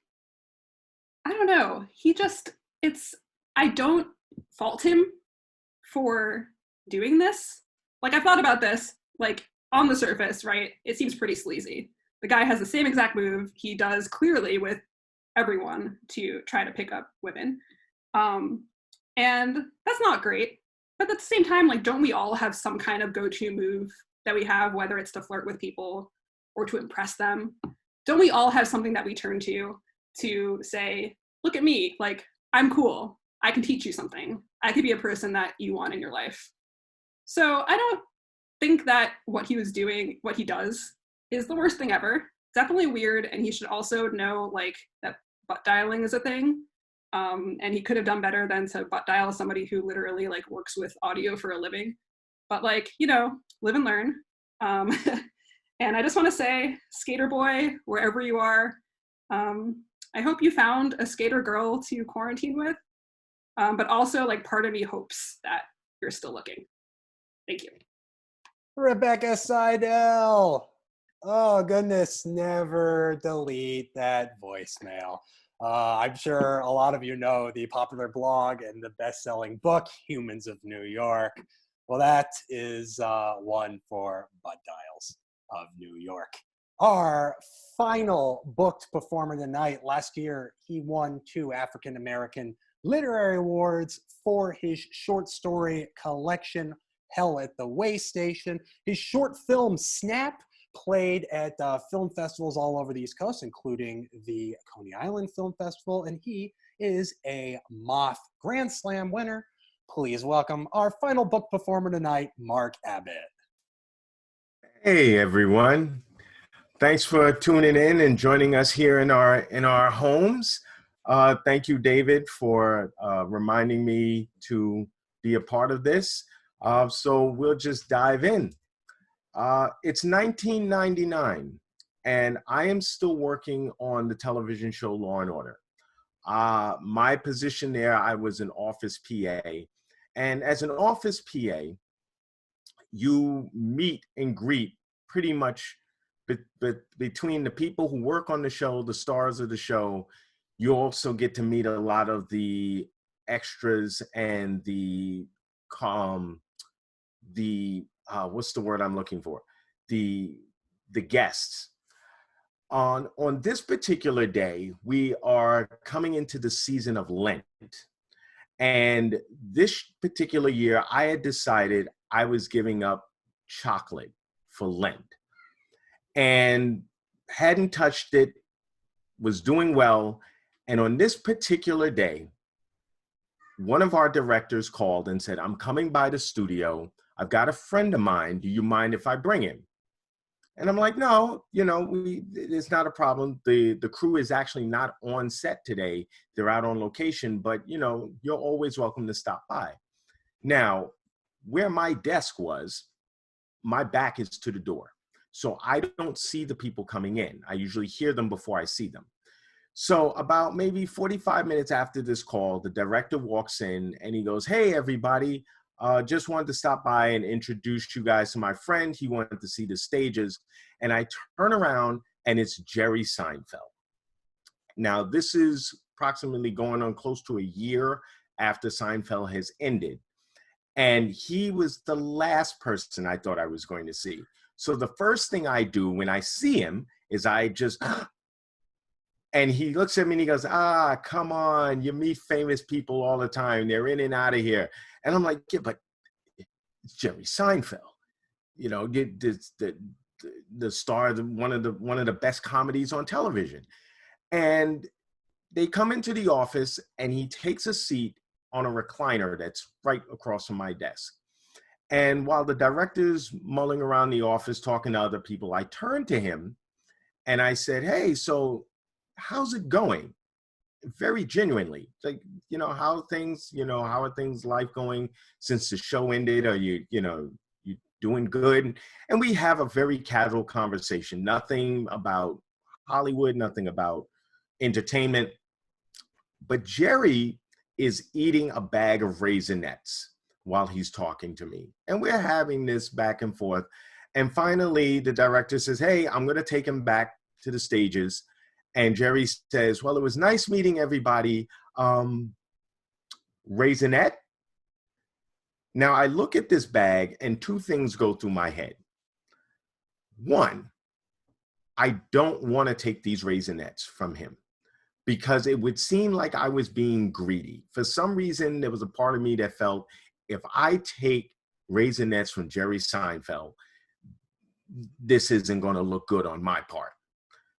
I don't know. I don't fault him for doing this? Like, I've thought about this, like, on the surface, right? It seems pretty sleazy. The guy has the same exact move he does clearly with everyone to try to pick up women. And that's not great. But at the same time, like, don't we all have some kind of go-to move that we have, whether it's to flirt with people or to impress them? Don't we all have something that we turn to say, look at me, like, I'm cool. I can teach you something. I could be a person that you want in your life. So I don't think that what he was doing, what he does, is the worst thing ever. Definitely weird, and he should also know, like, that butt dialing is a thing. And he could have done better than to butt dial somebody who literally, like, works with audio for a living. But, like, you know, live and learn. And I just want to say, skater boy, wherever you are, I hope you found a skater girl to quarantine with. But also, like, part of me hopes that you're still looking. Thank you. Rebeccca Seidel. Oh, goodness, never delete that voicemail. I'm sure a lot of you know the popular blog and the best-selling book, Humans of New York. Well, that is one for butt dials of New York. Our final booked performer tonight, last year, he won 2 African-American literary awards for his short story collection, Hell at the Way Station. His short film, Snap, played at film festivals all over the East Coast, including the Coney Island Film Festival, and he is a Moth Grand Slam winner. Please welcome our final book performer tonight, Marc Abbott. Hey, everyone. Thanks for tuning in and joining us here in our homes. Thank you, David, for reminding me to be a part of this. So we'll just dive in. It's 1999, and I am still working on the television show Law and Order. My position there, I was an office PA. And as an office PA, you meet and greet pretty much between the people who work on the show, the stars of the show. You also get to meet a lot of the extras and the what's the word I'm looking for? The guests. On this particular day, we are coming into the season of Lent. And this particular year, I had decided I was giving up chocolate for Lent. And hadn't touched it, was doing well. And on this particular day, one of our directors called and said, I'm coming by the studio. I've got a friend of mine. Do you mind if I bring him? And I'm like, no, you know, it's not a problem. The crew is actually not on set today. They're out on location, but, you know, you're always welcome to stop by. Now, where my desk was, my back is to the door. So I don't see the people coming in. I usually hear them before I see them. So about maybe 45 minutes after this call, the director walks in and he goes, hey, everybody. Just wanted to stop by and introduce you guys to my friend. He wanted to see the stages. And I turn around and it's Jerry Seinfeld. Now, this is approximately going on close to a year after Seinfeld has ended. And he was the last person I thought I was going to see. So the first thing I do when I see him is I just, and he looks at me and he goes, come on, you meet famous people all the time. They're in and out of here. And I'm like, yeah, but it's Jerry Seinfeld, you know, the star of one of the best comedies on television. And they come into the office and he takes a seat on a recliner that's right across from my desk. And while the director's mulling around the office talking to other people, I turned to him and I said, hey, so how's it going? Very genuinely, like, you know, how are things, life going since the show ended? Are you doing good? And we have a very casual conversation, nothing about Hollywood, nothing about entertainment. But Jerry is eating a bag of Raisinets while he's talking to me. And we're having this back and forth. And finally, the director says, hey, I'm going to take him back to the stages. And Jerry says, well, it was nice meeting everybody. Raisinette? Now I look at this bag and two things go through my head. One, I don't want to take these Raisinets from him because it would seem like I was being greedy. For some reason, there was a part of me that felt if I take Raisinets from Jerry Seinfeld, this isn't going to look good on my part.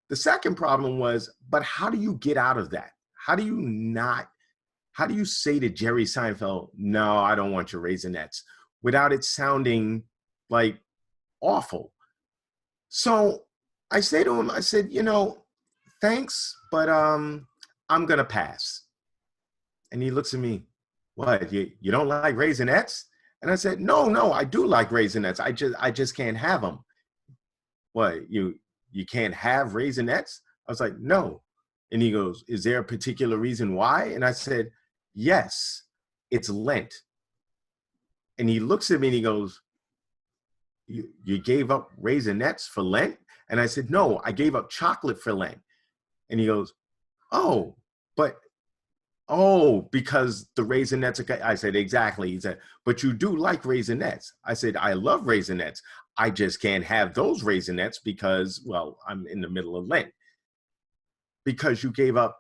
The second problem was, but how do you get out of that? How do you say to Jerry Seinfeld, no, I don't want your Raisinets, without it sounding like awful? So I say to him, I said, thanks, but I'm going to pass. And he looks at me, what, you don't like Raisinets? And I said, no, I do like Raisinets. I just can't have them. What, you can't have Raisinets? I was like, no. And he goes, is there a particular reason why? And I said, yes, it's Lent. And he looks at me and he goes, you gave up Raisinets for Lent? And I said, no, I gave up chocolate for Lent. And he goes, because the Raisinets are, I said, exactly. He said, but you do like Raisinets. I said, I love Raisinets. I just can't have those Raisinets because, well, I'm in the middle of Lent. Because you gave up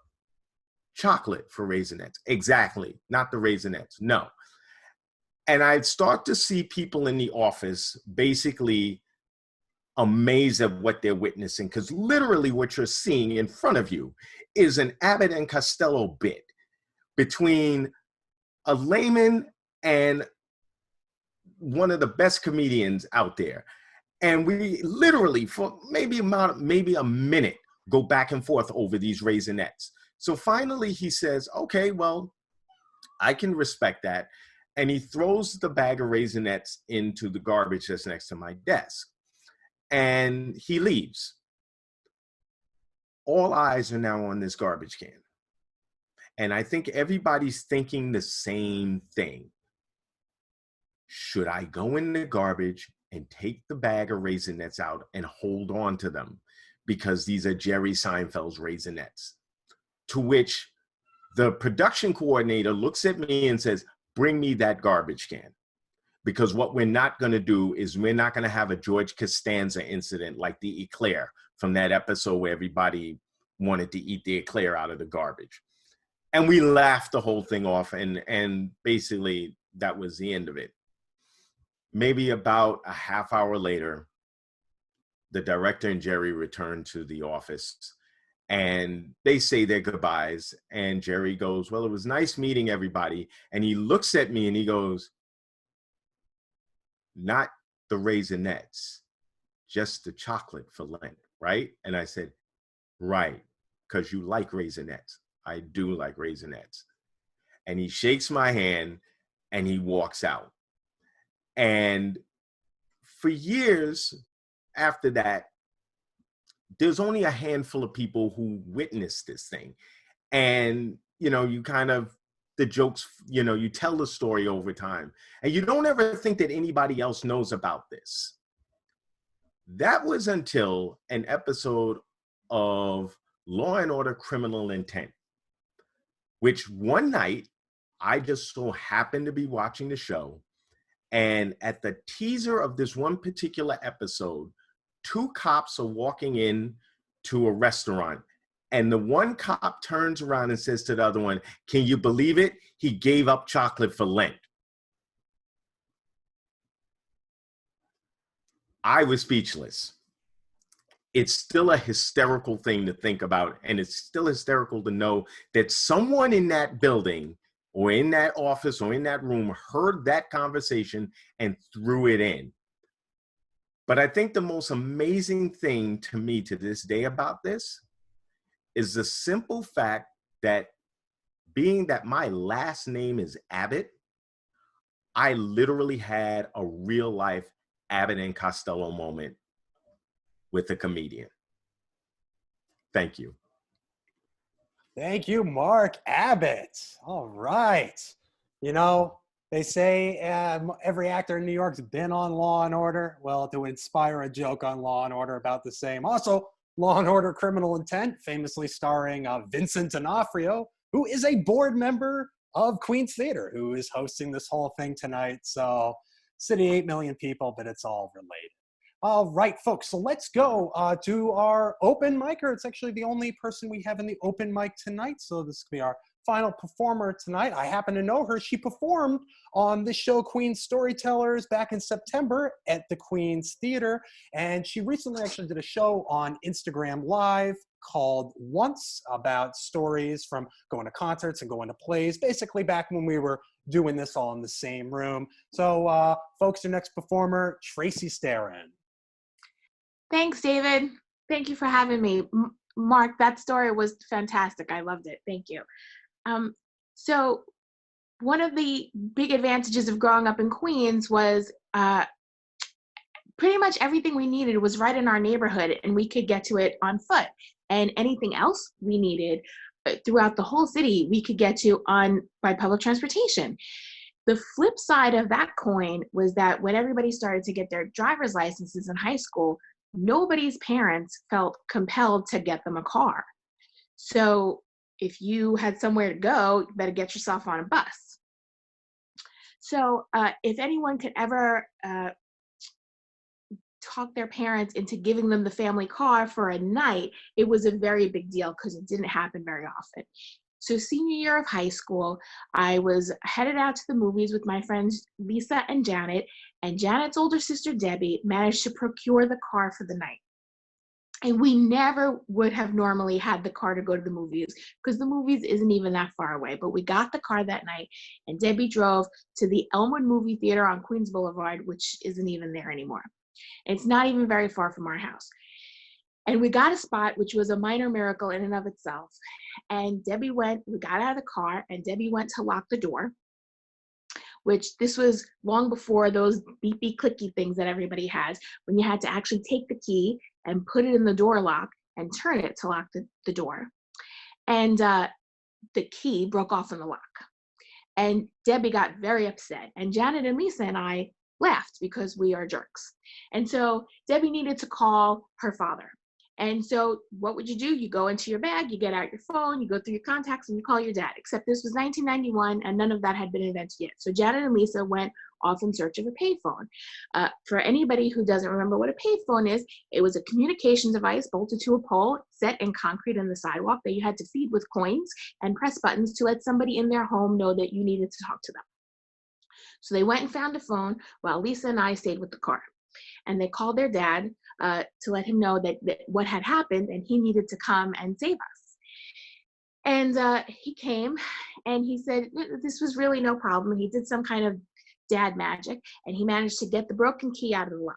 chocolate for Raisinets. Exactly. Not the Raisinets. No. And I start to see people in the office basically amazed at what they're witnessing, because literally what you're seeing in front of you is an Abbott and Costello bit between a layman and one of the best comedians out there. And we literally, for maybe a minute, go back and forth over these Raisinets. So finally he says, okay, well, I can respect that. And he throws the bag of Raisinets into the garbage that's next to my desk. And he leaves. All eyes are now on this garbage can. And I think everybody's thinking the same thing. Should I go in the garbage and take the bag of Raisinets out and hold on to them because these are Jerry Seinfeld's Raisinets? To which the production coordinator looks at me and says, bring me that garbage can. Because what we're not going to do is we're not going to have a George Costanza incident like the eclair from that episode where everybody wanted to eat the eclair out of the garbage. And we laughed the whole thing off, and basically that was the end of it. Maybe about a half hour later, the director and Jerry return to the office and they say their goodbyes. And Jerry goes, well, it was nice meeting everybody. And he looks at me and he goes, not the Raisinets, just the chocolate for Lent, right? And I said, right, because you like Raisinets. I do like Raisinets. And he shakes my hand and he walks out. And for years after that, there's only a handful of people who witnessed this thing. And, you kind of, the jokes, you tell the story over time. And you don't ever think that anybody else knows about this. That was until an episode of Law and Order Criminal Intent, which one night I just so happened to be watching the show. And at the teaser of this one particular episode, two cops are walking in to a restaurant. And the one cop turns around and says to the other one, can you believe it? He gave up chocolate for Lent. I was speechless. It's still a hysterical thing to think about. And it's still hysterical to know that someone in that building or in that office or in that room heard that conversation and threw it in. But I think the most amazing thing to me to this day about this is the simple fact that being that my last name is Abbott, I literally had a real life Abbott and Costello moment with a comedian. Thank you. Thank you, Marc. Abbott. All right. They say every actor in New York's been on Law and Order. Well, to inspire a joke on Law and Order about the same. Also, Law and Order Criminal Intent, famously starring Vincent D'Onofrio, who is a board member of Queens Theatre, who is hosting this whole thing tonight. So, city, 8 million people, but it's all related. All right, folks, so let's go to our open micer. It's actually the only person we have in the open mic tonight, so this could be our final performer tonight. I happen to know her. She performed on the show Queen's Storytellers back in September at the Queen's Theatre, and she recently actually did a show on Instagram Live called Once, about stories from going to concerts and going to plays, basically back when we were doing this all in the same room. So, folks, your next performer, Tracey Starin. Thanks, David. Thank you for having me. Marc, that story was fantastic. I loved it. Thank you. So one of the big advantages of growing up in Queens was pretty much everything we needed was right in our neighborhood, and we could get to it on foot. And anything else we needed throughout the whole city, we could get to by public transportation. The flip side of that coin was that when everybody started to get their driver's licenses in high school, nobody's parents felt compelled to get them a car. So if you had somewhere to go, you better get yourself on a bus. So if anyone could ever talk their parents into giving them the family car for a night, it was a very big deal because it didn't happen very often. So senior year of high school, I was headed out to the movies with my friends Lisa and Janet, and Janet's older sister Debbie managed to procure the car for the night. And we never would have normally had the car to go to the movies because the movies isn't even that far away. But we got the car that night, and Debbie drove to the Elmwood Movie Theater on Queens Boulevard, which isn't even there anymore. It's not even very far from our house. And we got a spot, which was a minor miracle in and of itself. And we got out of the car, and Debbie went to lock the door, which this was long before those beepy clicky things that everybody has, when you had to actually take the key and put it in the door lock and turn it to lock the door. And the key broke off in the lock. And Debbie got very upset. And Janet and Lisa and I laughed because we are jerks. And so Debbie needed to call her father. And so what would you do? You go into your bag, you get out your phone, you go through your contacts, and you call your dad. Except this was 1991, and none of that had been invented yet. So Janet and Lisa went off in search of a payphone. For anybody who doesn't remember what a payphone is, it was a communication device bolted to a pole set in concrete in the sidewalk that you had to feed with coins and press buttons to let somebody in their home know that you needed to talk to them. So they went and found a phone while Lisa and I stayed with the car. And they called their dad to let him know that what had happened, and he needed to come and save us. And he came, and he said this was really no problem. He did some kind of dad magic, and he managed to get the broken key out of the lock.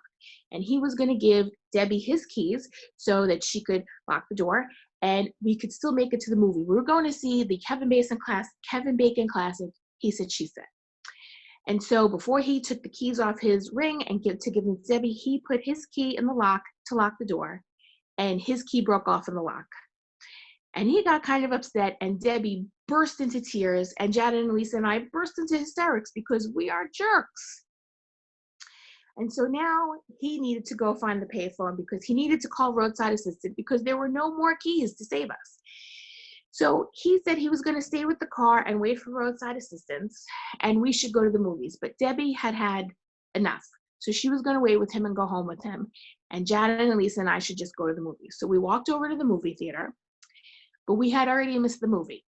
And he was going to give Debbie his keys so that she could lock the door, and we could still make it to the movie. We were going to see the Kevin Bacon classic, He Said, She Said. And so before he took the keys off his ring and give them to Debbie, he put his key in the lock to lock the door, and his key broke off in the lock. And he got kind of upset, and Debbie burst into tears, and Janet and Lisa and I burst into hysterics because we are jerks. And so now he needed to go find the payphone because he needed to call roadside assistance because there were no more keys to save us. So he said he was going to stay with the car and wait for roadside assistance, and we should go to the movies. But Debbie had had enough. So she was going to wait with him and go home with him. And Janet and Lisa and I should just go to the movies. So we walked over to the movie theater, but we had already missed the movie.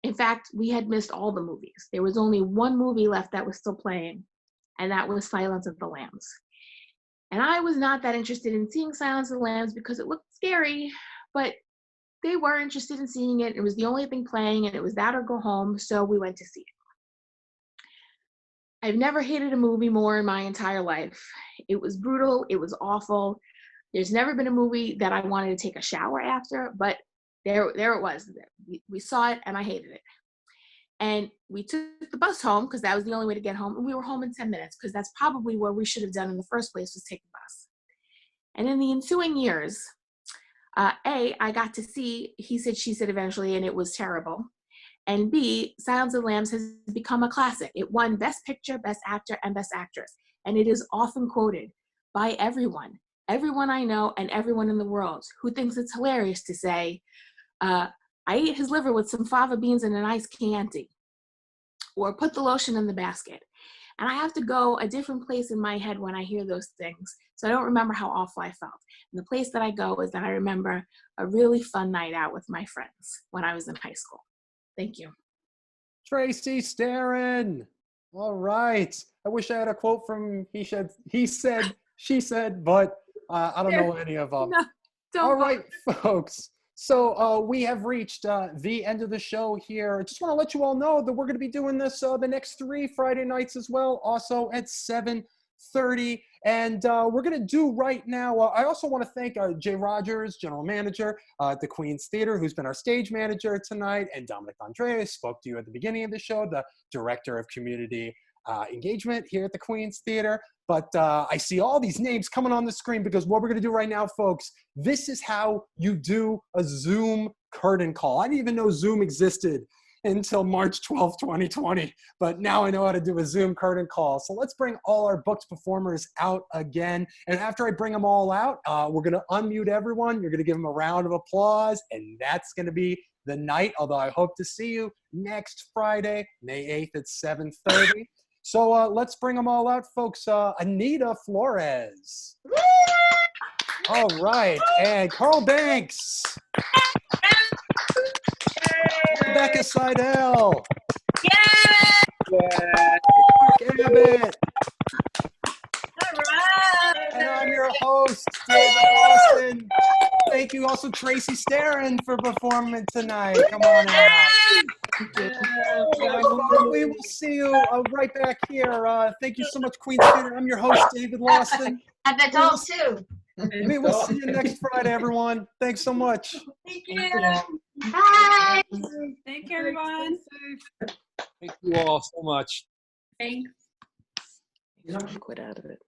In fact, we had missed all the movies. There was only one movie left that was still playing, and that was Silence of the Lambs. And I was not that interested in seeing Silence of the Lambs because it looked scary, but they were interested in seeing it. It was the only thing playing, and it was that or go home, so we went to see it. I've never hated a movie more in my entire life. It was brutal. It was awful. There's never been a movie that I wanted to take a shower after, but there it was. We saw it, and I hated it. And we took the bus home because that was the only way to get home, and we were home in 10 minutes because that's probably what we should have done in the first place, was take the bus. And in the ensuing years, I got to see He Said, She Said eventually, and it was terrible. And B, Silence of the Lambs has become a classic. It won Best Picture, Best Actor, and Best Actress. And it is often quoted by everyone I know and everyone in the world who thinks it's hilarious to say, I ate his liver with some fava beans and an iced Chianti. or put the lotion in the basket. And I have to go a different place in my head when I hear those things. So I don't remember how awful I felt. And the place that I go is that I remember a really fun night out with my friends when I was in high school. Thank you. Tracey, Starin. All right. I wish I had a quote from he said, she said, but I don't know any of them. No, don't. All right, folks. So we have reached the end of the show here. I just want to let you all know that we're going to be doing this the next 3 Friday nights as well, also at 7:30. And we're going to do right now, I also want to thank Jay Rogers, general manager at the Queen's Theater, who's been our stage manager tonight, and Dominic Dandrea spoke to you at the beginning of the show, the director of community engagement here at the Queen's Theater. But I see all these names coming on the screen because what we're going to do right now, folks, this is how you do a Zoom curtain call. I didn't even know Zoom existed until March 12th, 2020. But now I know how to do a Zoom curtain call. So let's bring all our booked performers out again. And after I bring them all out, we're going to unmute everyone. You're going to give them a round of applause. And that's going to be the night, although I hope to see you next Friday, May 8th at 7:30. So let's bring them all out, folks. Anita Flores. All right. And Carl Banks. Rebeccca Seidel. Marc Abbott. And I'm your host, David Lawson. Thank you also, Tracey Starin, for performing tonight. Come on out. We will see you right back here. Thank you so much, Queen's Theater. I'm your host, David Lawson. At the dog too. We will see you next Friday, everyone. Thanks so much. Thank you. Bye. Take care, everyone. Thank you all so much. Thanks. You don't quit out of it.